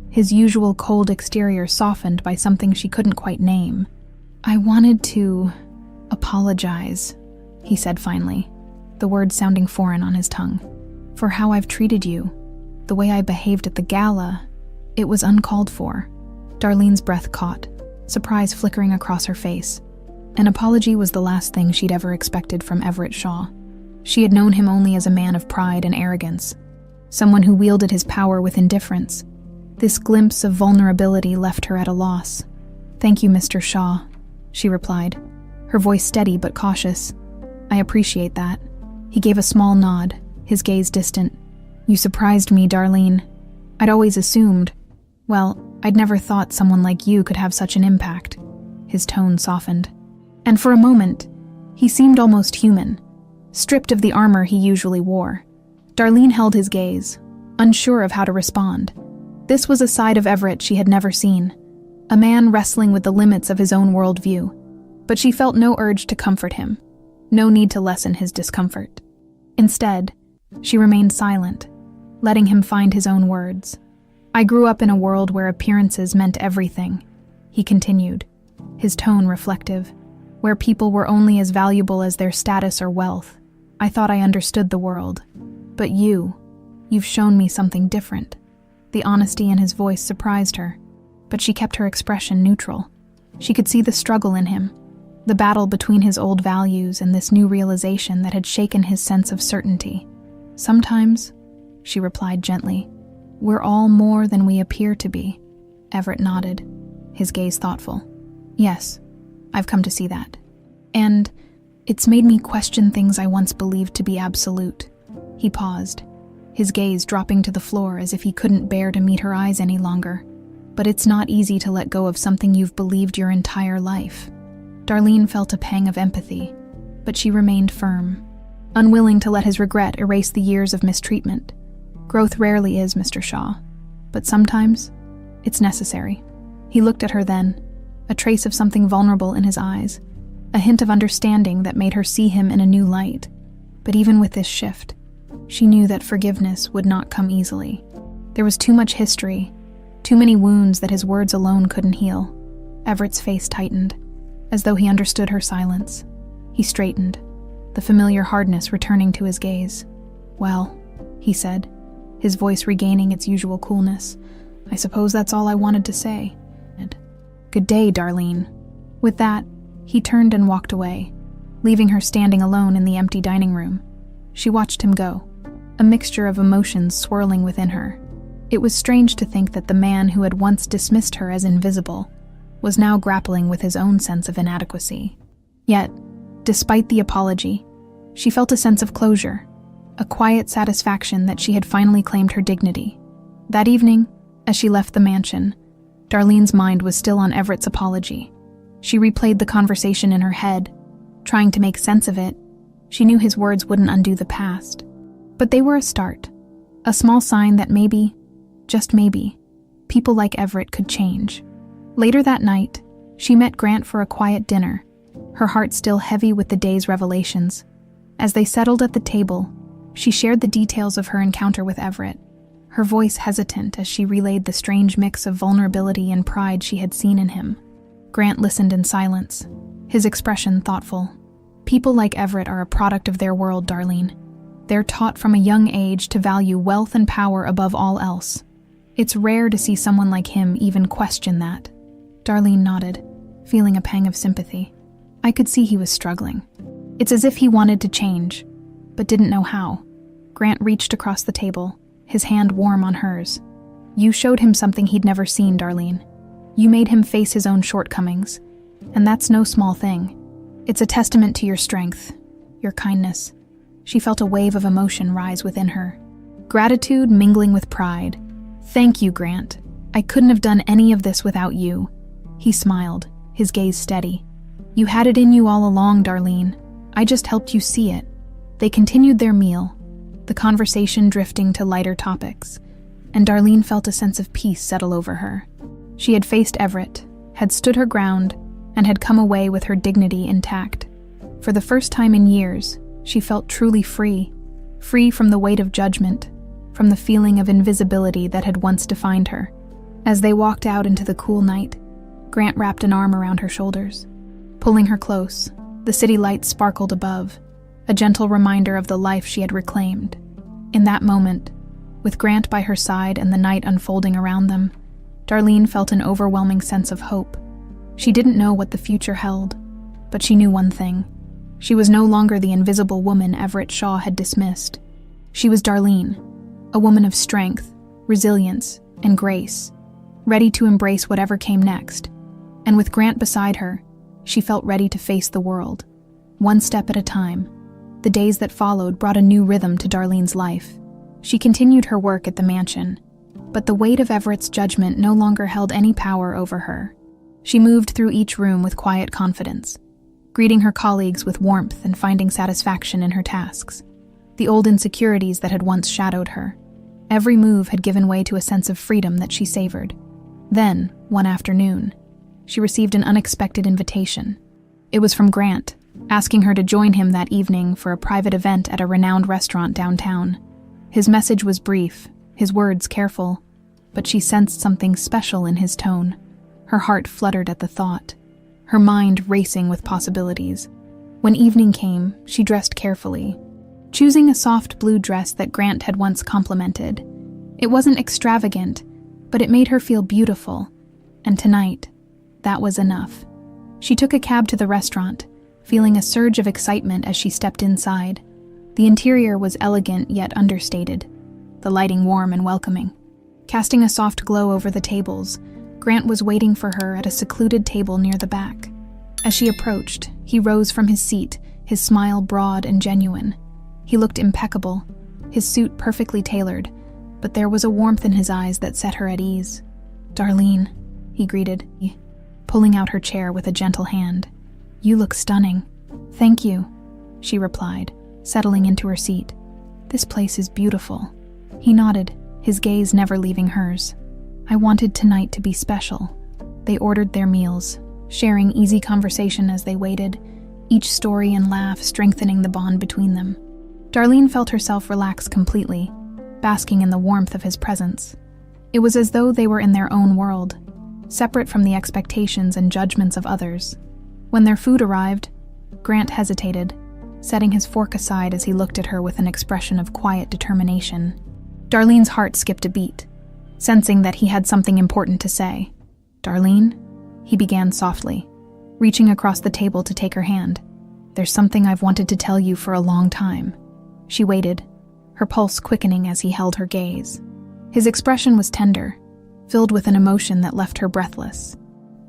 his usual cold exterior softened by something she couldn't quite name. "I wanted to apologize," he said finally, the words sounding foreign on his tongue, "for how I've treated you. The way I behaved at the gala, it was uncalled for." Darlene's breath caught, surprise flickering across her face. An apology was the last thing she'd ever expected from Everett Shaw. She had known him only as a man of pride and arrogance, someone who wielded his power with indifference. This glimpse of vulnerability left her at a loss. "Thank you, Mr. Shaw," she replied, her voice steady but cautious. "I appreciate that." He gave a small nod, his gaze distant. "You surprised me, Darlene. I'd always assumed, well, I'd never thought someone like you could have such an impact." His tone softened. And for a moment, he seemed almost human, stripped of the armor he usually wore. Darlene held his gaze, unsure of how to respond. This was a side of Everett she had never seen, a man wrestling with the limits of his own worldview. But she felt no urge to comfort him, no need to lessen his discomfort. Instead, she remained silent, letting him find his own words. "I grew up in a world where appearances meant everything," he continued, his tone reflective, "where people were only as valuable as their status or wealth. I thought I understood the world. But you've shown me something different." The honesty in his voice surprised her, but she kept her expression neutral. She could see the struggle in him, the battle between his old values and this new realization that had shaken his sense of certainty. "Sometimes," she replied gently, "we're all more than we appear to be." Everett nodded, his gaze thoughtful. "Yes, I've come to see that. And it's made me question things I once believed to be absolute." He paused, his gaze dropping to the floor as if he couldn't bear to meet her eyes any longer. But it's not easy to let go of something you've believed your entire life. Darlene felt a pang of empathy, but she remained firm, unwilling to let his regret erase the years of mistreatment. Growth rarely is, Mr. Shaw, but sometimes it's necessary. He looked at her then, a trace of something vulnerable in his eyes, a hint of understanding that made her see him in a new light. But even with this shift, she knew that forgiveness would not come easily. There was too much history, too many wounds that his words alone couldn't heal. Everett's face tightened, as though he understood her silence. He straightened, the familiar hardness returning to his gaze. "Well," he said, his voice regaining its usual coolness, "I suppose that's all I wanted to say. Good day, Darlene." With that, he turned and walked away, leaving her standing alone in the empty dining room. She watched him go, a mixture of emotions swirling within her. It was strange to think that the man who had once dismissed her as invisible was now grappling with his own sense of inadequacy. Yet, despite the apology, she felt a sense of closure, a quiet satisfaction that she had finally claimed her dignity. That evening, as she left the mansion, Darlene's mind was still on Everett's apology. She replayed the conversation in her head, trying to make sense of it. She knew his words wouldn't undo the past, but they were a start, a small sign that maybe, just maybe, people like Everett could change. Later that night, she met Grant for a quiet dinner, her heart still heavy with the day's revelations. As they settled at the table, she shared the details of her encounter with Everett, her voice hesitant as she relayed the strange mix of vulnerability and pride she had seen in him. Grant listened in silence, his expression thoughtful. People like Everett are a product of their world, Darlene. They're taught from a young age to value wealth and power above all else. It's rare to see someone like him even question that. Darlene nodded, feeling a pang of sympathy. I could see he was struggling. It's as if he wanted to change, but didn't know how. Grant reached across the table, his hand warm on hers. You showed him something he'd never seen, Darlene. You made him face his own shortcomings, and that's no small thing. It's a testament to your strength, your kindness. She felt a wave of emotion rise within her, gratitude mingling with pride. Thank you, Grant. I couldn't have done any of this without you. He smiled, his gaze steady. You had it in you all along, Darlene. I just helped you see it. They continued their meal, the conversation drifting to lighter topics, and Darlene felt a sense of peace settle over her. She had faced Everett, had stood her ground, and had come away with her dignity intact. For the first time in years, she felt truly free from the weight of judgment, from the feeling of invisibility that had once defined her. As they walked out into the cool night, Grant wrapped an arm around her shoulders. Pulling her close, the city lights sparkled above, a gentle reminder of the life she had reclaimed. In that moment, with Grant by her side and the night unfolding around them, Darlene felt an overwhelming sense of hope. She didn't know what the future held, but she knew one thing. She was no longer the invisible woman Everett Shaw had dismissed. She was Darlene, a woman of strength, resilience, and grace, ready to embrace whatever came next. And with Grant beside her, she felt ready to face the world, one step at a time. The days that followed brought a new rhythm to Darlene's life. She continued her work at the mansion, but the weight of Everett's judgment no longer held any power over her. She moved through each room with quiet confidence, greeting her colleagues with warmth and finding satisfaction in her tasks. The old insecurities that had once shadowed her, every move had given way to a sense of freedom that she savored. Then, one afternoon, she received an unexpected invitation. It was from Grant, asking her to join him that evening for a private event at a renowned restaurant downtown. His message was brief, his words careful, but she sensed something special in his tone. Her heart fluttered at the thought, her mind racing with possibilities. When evening came, she dressed carefully, choosing a soft blue dress that Grant had once complimented. It wasn't extravagant, but it made her feel beautiful, and tonight, that was enough. She took a cab to the restaurant, feeling a surge of excitement as she stepped inside. The interior was elegant yet understated, the lighting warm and welcoming. Casting a soft glow over the tables, Grant was waiting for her at a secluded table near the back. As she approached, he rose from his seat, his smile broad and genuine. He looked impeccable, his suit perfectly tailored, but there was a warmth in his eyes that set her at ease. "Darlene," he greeted, pulling out her chair with a gentle hand. "You look stunning." "Thank you," she replied, settling into her seat. "This place is beautiful." He nodded, his gaze never leaving hers. "I wanted tonight to be special." They ordered their meals, sharing easy conversation as they waited, each story and laugh strengthening the bond between them. Darlene felt herself relax completely, basking in the warmth of his presence. It was as though they were in their own world, separate from the expectations and judgments of others. When their food arrived, Grant hesitated, setting his fork aside as he looked at her with an expression of quiet determination. Darlene's heart skipped a beat, sensing that he had something important to say. "Darlene?" he began softly, reaching across the table to take her hand. "There's something I've wanted to tell you for a long time." She waited, her pulse quickening as he held her gaze. His expression was tender, filled with an emotion that left her breathless.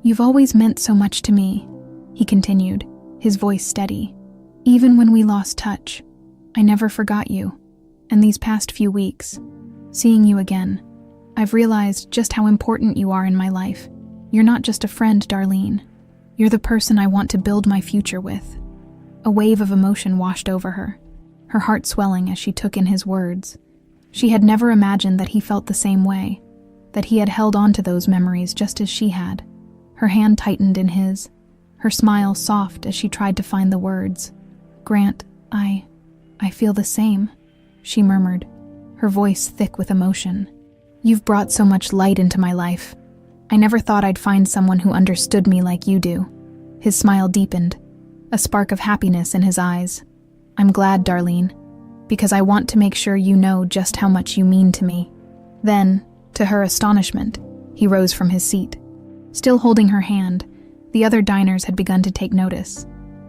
"You've always meant so much to me," he continued, his voice steady. "Even when we lost touch, I never forgot you. And these past few weeks, seeing you again, I've realized just how important you are in my life. You're not just a friend, Darlene. You're the person I want to build my future with." A wave of emotion washed over her, her heart swelling as she took in his words. She had never imagined that he felt the same way, that he had held on to those memories just as she had. Her hand tightened in his, her smile soft as she tried to find the words. "Grant, I feel the same," she murmured, her voice thick with emotion. "You've brought so much light into my life. I never thought I'd find someone who understood me like you do." His smile deepened, a spark of happiness in his eyes. "I'm glad, Darlene, because I want to make sure you know just how much you mean to me." Then, to her astonishment, he rose from his seat. Still holding her hand, the other diners had begun to take notice,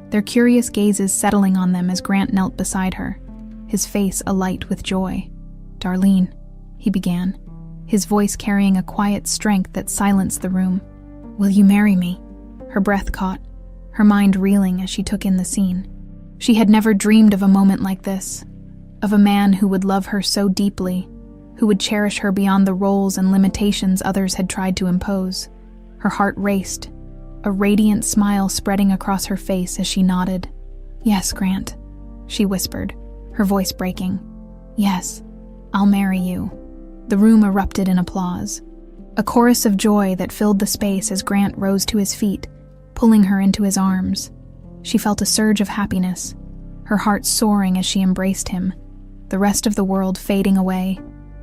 their curious gazes settling on them as Grant knelt beside her, his face alight with joy. "Darlene," he began, his voice carrying a quiet strength that silenced the room. "Will you marry me?" Her breath caught, her mind reeling as she took in the scene. She had never dreamed of a moment like this, of a man who would love her so deeply, who would cherish her beyond the roles and limitations others had tried to impose. Her heart raced, a radiant smile spreading across her face as she nodded. "Yes, Grant," she whispered, her voice breaking. "Yes, I'll marry you." The room erupted in applause, a chorus of joy that filled the space as Grant rose to his feet, pulling her into his arms. She felt a surge of happiness, her heart soaring as she embraced him, the rest of the world fading away.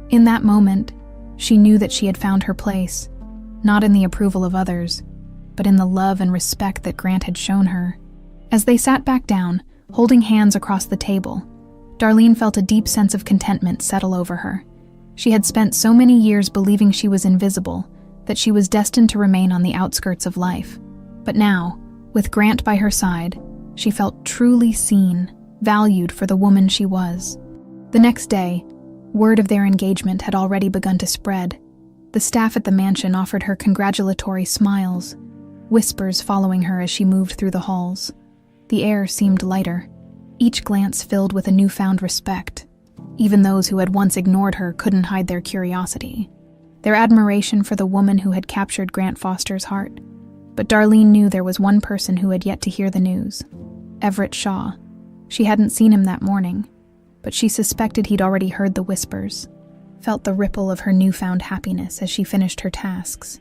In that moment, she knew that she had found her place, not in the approval of others, but in the love and respect that Grant had shown her. As they sat back down, holding hands across the table, Darlene felt a deep sense of contentment settle over her. She had spent so many years believing she was invisible, that she was destined to remain on the outskirts of life. But now, with Grant by her side, she felt truly seen, valued for the woman she was. The next day, word of their engagement had already begun to spread. The staff at the mansion offered her congratulatory smiles, whispers following her as she moved through the halls. The air seemed lighter, each glance filled with a newfound respect. Even those who had once ignored her couldn't hide their curiosity, their admiration for the woman who had captured Grant Foster's heart. But Darlene knew there was one person who had yet to hear the news: Everett Shaw. She hadn't seen him that morning, but she suspected he'd already heard the whispers, felt the ripple of her newfound happiness as she finished her tasks.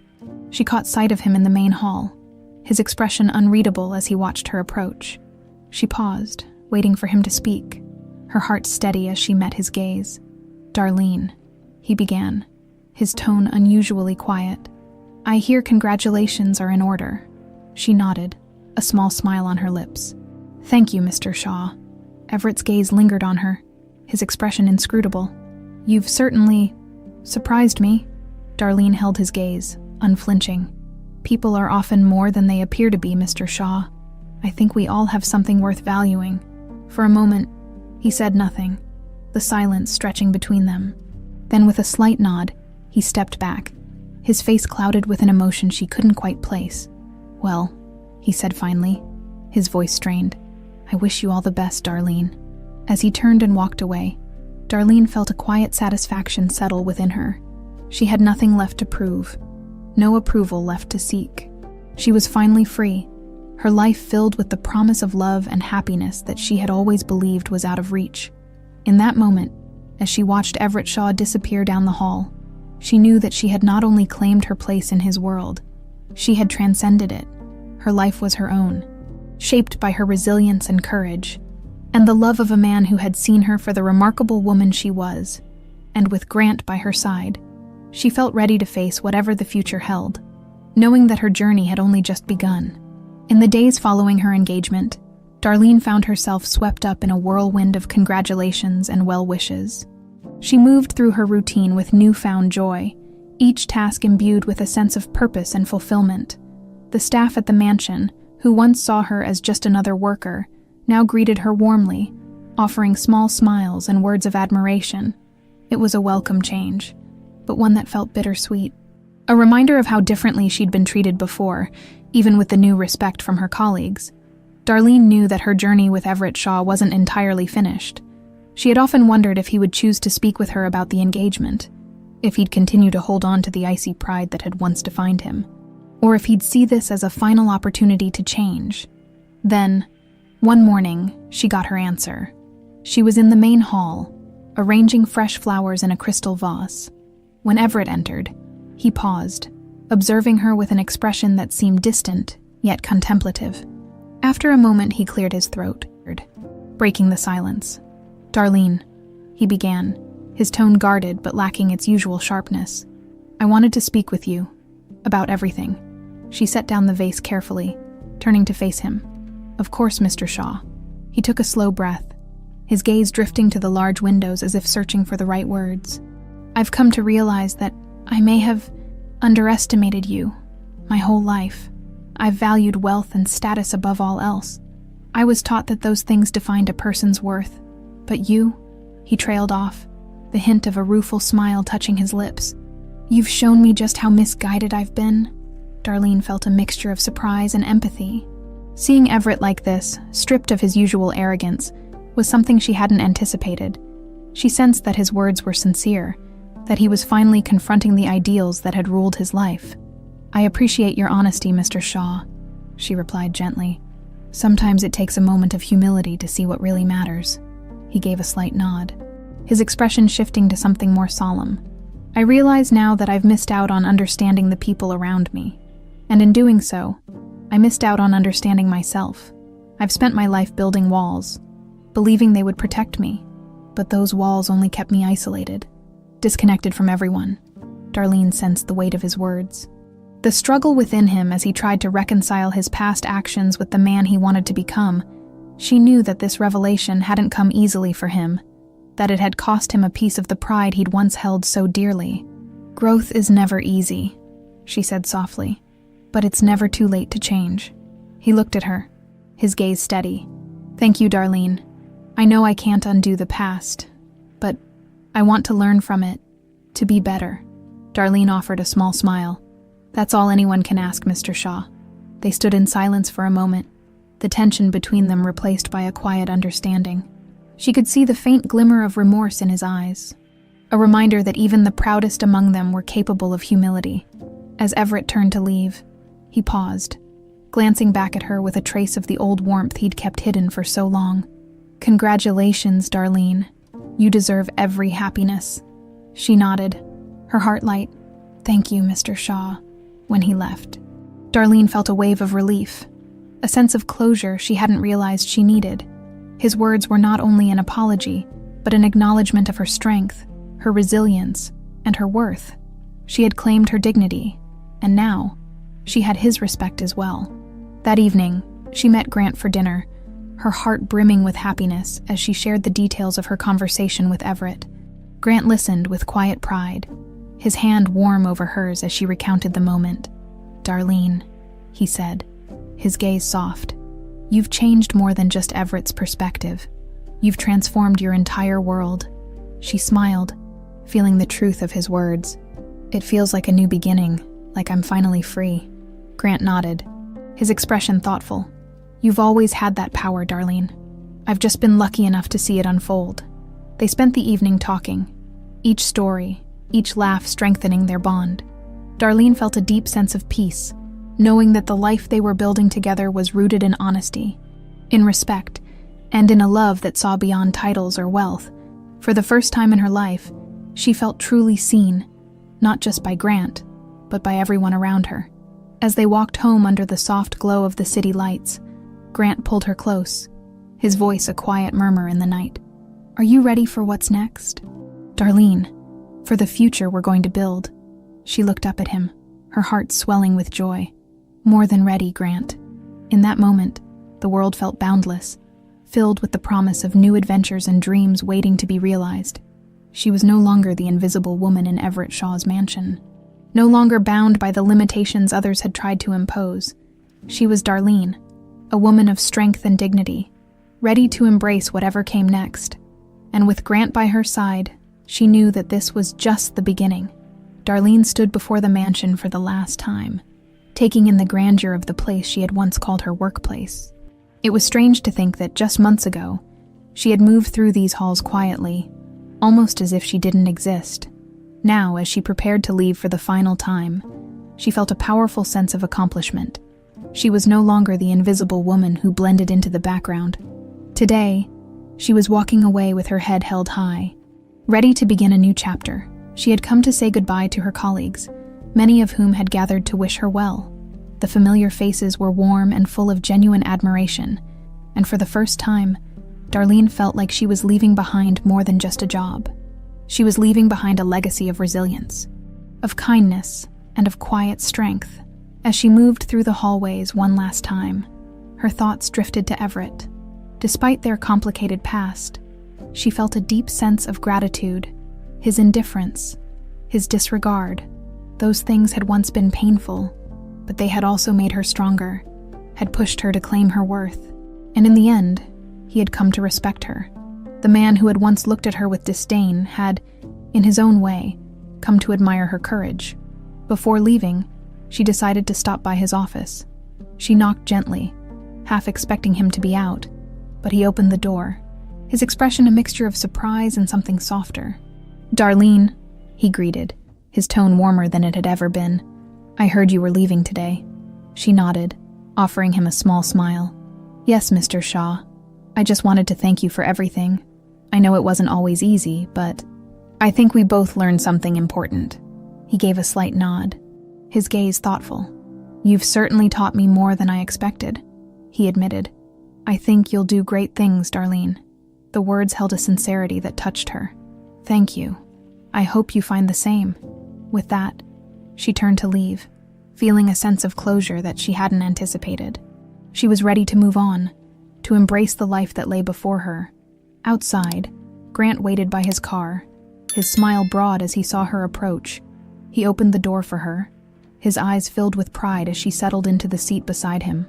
She caught sight of him in the main hall, his expression unreadable as he watched her approach. She paused, waiting for him to speak, her heart steady as she met his gaze. "Darlene," he began, his tone unusually quiet. "I hear congratulations are in order." She nodded, a small smile on her lips. "Thank you, Mr. Shaw." Everett's gaze lingered on her, his expression inscrutable. "You've certainly surprised me." Darlene held his gaze, unflinching. "People are often more than they appear to be, Mr. Shaw. I think we all have something worth valuing." For a moment, he said nothing, the silence stretching between them. Then with a slight nod, he stepped back, his face clouded with an emotion she couldn't quite place. "Well," he said finally, his voice strained, "I wish you all the best, Darlene." As he turned and walked away, Darlene felt a quiet satisfaction settle within her. She had nothing left to prove, no approval left to seek. She was finally free, her life filled with the promise of love and happiness that she had always believed was out of reach. In that moment, as she watched Everett Shaw disappear down the hall, she knew that she had not only claimed her place in his world, she had transcended it. Her life was her own, shaped by her resilience and courage, and the love of a man who had seen her for the remarkable woman she was. And with Grant by her side, she felt ready to face whatever the future held, knowing that her journey had only just begun. In the days following her engagement, Darlene found herself swept up in a whirlwind of congratulations and well wishes. She moved through her routine with newfound joy, each task imbued with a sense of purpose and fulfillment. The staff at the mansion, who once saw her as just another worker, now greeted her warmly, offering small smiles and words of admiration. It was a welcome change, but one that felt bittersweet. A reminder of how differently she'd been treated before, even with the new respect from her colleagues. Darlene knew that her journey with Everett Shaw wasn't entirely finished. She had often wondered if he would choose to speak with her about the engagement, if he'd continue to hold on to the icy pride that had once defined him, or if he'd see this as a final opportunity to change. Then, one morning, she got her answer. She was in the main hall, arranging fresh flowers in a crystal vase. When Everett entered, he paused, observing her with an expression that seemed distant, yet contemplative. After a moment, he cleared his throat, breaking the silence. "Darlene," he began, his tone guarded but lacking its usual sharpness. "I wanted to speak with you about everything." She set down the vase carefully, turning to face him. "Of course, Mr. Shaw." He took a slow breath, his gaze drifting to the large windows as if searching for the right words. "I've come to realize that I may have underestimated you my whole life. I've valued wealth and status above all else. I was taught that those things defined a person's worth. But you," he trailed off, the hint of a rueful smile touching his lips. "You've shown me just how misguided I've been." Darlene felt a mixture of surprise and empathy. Seeing Everett like this, stripped of his usual arrogance, was something she hadn't anticipated. She sensed that his words were sincere, that he was finally confronting the ideals that had ruled his life. "I appreciate your honesty, Mr. Shaw," she replied gently. "Sometimes it takes a moment of humility to see what really matters." He gave a slight nod, his expression shifting to something more solemn. "I realize now that I've missed out on understanding the people around me. And in doing so, I missed out on understanding myself. I've spent my life building walls, believing they would protect me. But those walls only kept me isolated, disconnected from everyone." Darlene sensed the weight of his words. The struggle within him as he tried to reconcile his past actions with the man he wanted to become. She knew that this revelation hadn't come easily for him, that it had cost him a piece of the pride he'd once held so dearly. "Growth is never easy," she said softly, "but it's never too late to change." He looked at her, his gaze steady. "Thank you, Darlene. I know I can't undo the past, but I want to learn from it, to be better." Darlene offered a small smile. "That's all anyone can ask, Mr. Shaw." They stood in silence for a moment, the tension between them replaced by a quiet understanding. She could see the faint glimmer of remorse in his eyes, a reminder that even the proudest among them were capable of humility. As Everett turned to leave, he paused, glancing back at her with a trace of the old warmth he'd kept hidden for so long. "Congratulations, Darlene. You deserve every happiness." She nodded, her heart light. "Thank you, Mr. Shaw," when he left. Darlene felt a wave of relief, a sense of closure she hadn't realized she needed. His words were not only an apology, but an acknowledgement of her strength, her resilience, and her worth. She had claimed her dignity, and now, she had his respect as well. That evening, she met Grant for dinner, her heart brimming with happiness as she shared the details of her conversation with Everett. Grant listened with quiet pride, his hand warm over hers as she recounted the moment. "Darlene," he said, his gaze soft, "you've changed more than just Everett's perspective. You've transformed your entire world." She smiled, feeling the truth of his words. "It feels like a new beginning, like I'm finally free." Grant nodded, his expression thoughtful. "You've always had that power, Darlene. I've just been lucky enough to see it unfold." They spent the evening talking, each story, each laugh strengthening their bond. Darlene felt a deep sense of peace, knowing that the life they were building together was rooted in honesty, in respect, and in a love that saw beyond titles or wealth. For the first time in her life, she felt truly seen, not just by Grant, but by everyone around her. As they walked home under the soft glow of the city lights, Grant pulled her close, his voice a quiet murmur in the night. "Are you ready for what's next?" "Darlene, for the future we're going to build." She looked up at him, her heart swelling with joy. "More than ready, Grant." In that moment, the world felt boundless, filled with the promise of new adventures and dreams waiting to be realized. She was no longer the invisible woman in Everett Shaw's mansion, no longer bound by the limitations others had tried to impose. She was Darlene, a woman of strength and dignity, ready to embrace whatever came next. And with Grant by her side, she knew that this was just the beginning. Darlene stood before the mansion for the last time, taking in the grandeur of the place she had once called her workplace. It was strange to think that just months ago, she had moved through these halls quietly, almost as if she didn't exist. Now, as she prepared to leave for the final time, she felt a powerful sense of accomplishment. She was no longer the invisible woman who blended into the background. Today, she was walking away with her head held high, ready to begin a new chapter. She had come to say goodbye to her colleagues, many of whom had gathered to wish her well. The familiar faces were warm and full of genuine admiration, and for the first time, Darlene felt like she was leaving behind more than just a job. She was leaving behind a legacy of resilience, of kindness, and of quiet strength. As she moved through the hallways one last time, her thoughts drifted to Everett. Despite their complicated past, she felt a deep sense of gratitude. His indifference, his disregard, those things had once been painful, but they had also made her stronger, had pushed her to claim her worth. And in the end, he had come to respect her. The man who had once looked at her with disdain had, in his own way, come to admire her courage. Before leaving, she decided to stop by his office. She knocked gently, half expecting him to be out, but he opened the door, his expression a mixture of surprise and something softer. "Darlene," he greeted, his tone warmer than it had ever been. "I heard you were leaving today." She nodded, offering him a small smile. "Yes, Mr. Shaw. I just wanted to thank you for everything. I know it wasn't always easy, but I think we both learned something important." He gave a slight nod, his gaze thoughtful. "You've certainly taught me more than I expected," he admitted. "I think you'll do great things, Darlene." The words held a sincerity that touched her. "Thank you. I hope you find the same." With that, she turned to leave, feeling a sense of closure that she hadn't anticipated. She was ready to move on, to embrace the life that lay before her. Outside, Grant waited by his car, his smile broad as he saw her approach. He opened the door for her, his eyes filled with pride as she settled into the seat beside him.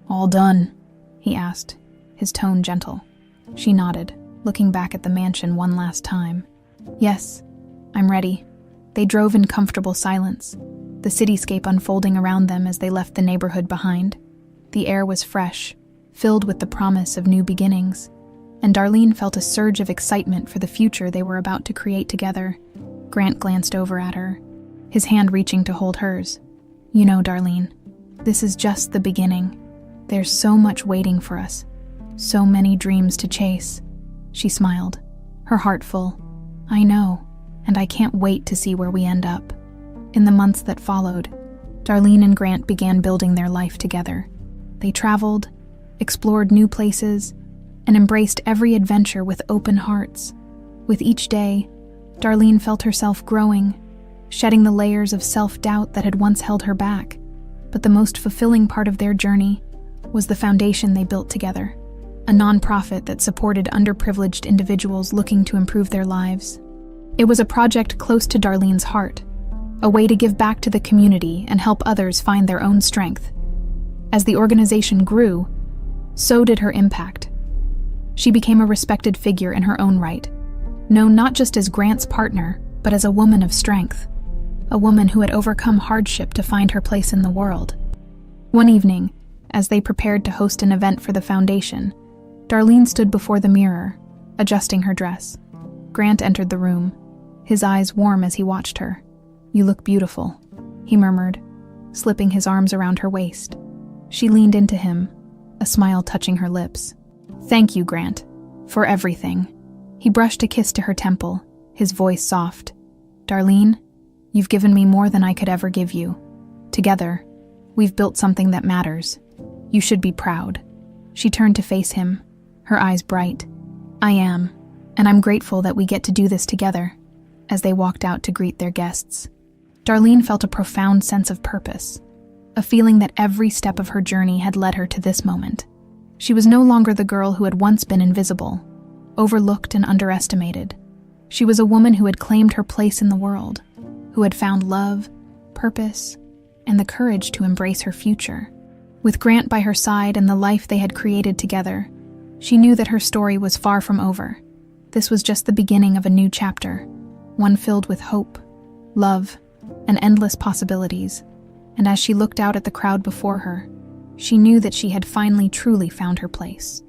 "All done?" he asked, his tone gentle. She nodded, looking back at the mansion one last time. "Yes, I'm ready." They drove in comfortable silence, the cityscape unfolding around them as they left the neighborhood behind. The air was fresh, filled with the promise of new beginnings, and Darlene felt a surge of excitement for the future they were about to create together. Grant glanced over at her, his hand reaching to hold hers. "You know, Darlene, this is just the beginning. There's so much waiting for us, so many dreams to chase." She smiled, her heart full. "I know, and I can't wait to see where we end up." In the months that followed, Darlene and Grant began building their life together. They traveled, explored new places, and embraced every adventure with open hearts. With each day, Darlene felt herself growing, shedding the layers of self-doubt that had once held her back. But the most fulfilling part of their journey was the foundation they built together, a nonprofit that supported underprivileged individuals looking to improve their lives. It was a project close to Darlene's heart, a way to give back to the community and help others find their own strength. As the organization grew, so did her impact. She became a respected figure in her own right, known not just as Grant's partner, but as a woman of strength, a woman who had overcome hardship to find her place in the world. One evening, as they prepared to host an event for the foundation, Darlene stood before the mirror, adjusting her dress. Grant entered the room, his eyes warm as he watched her. "You look beautiful," he murmured, slipping his arms around her waist. She leaned into him, a smile touching her lips. "Thank you, Grant, for everything." He brushed a kiss to her temple, his voice soft. "Darlene, you've given me more than I could ever give you. Together, we've built something that matters. You should be proud." She turned to face him, her eyes bright. "I am, and I'm grateful that we get to do this together," as they walked out to greet their guests. Darlene felt a profound sense of purpose, a feeling that every step of her journey had led her to this moment. She was no longer the girl who had once been invisible, overlooked and underestimated. She was a woman who had claimed her place in the world, who had found love, purpose, and the courage to embrace her future. With Grant by her side and the life they had created together, she knew that her story was far from over. This was just the beginning of a new chapter, one filled with hope, love, and endless possibilities. And as she looked out at the crowd before her, she knew that she had finally truly found her place.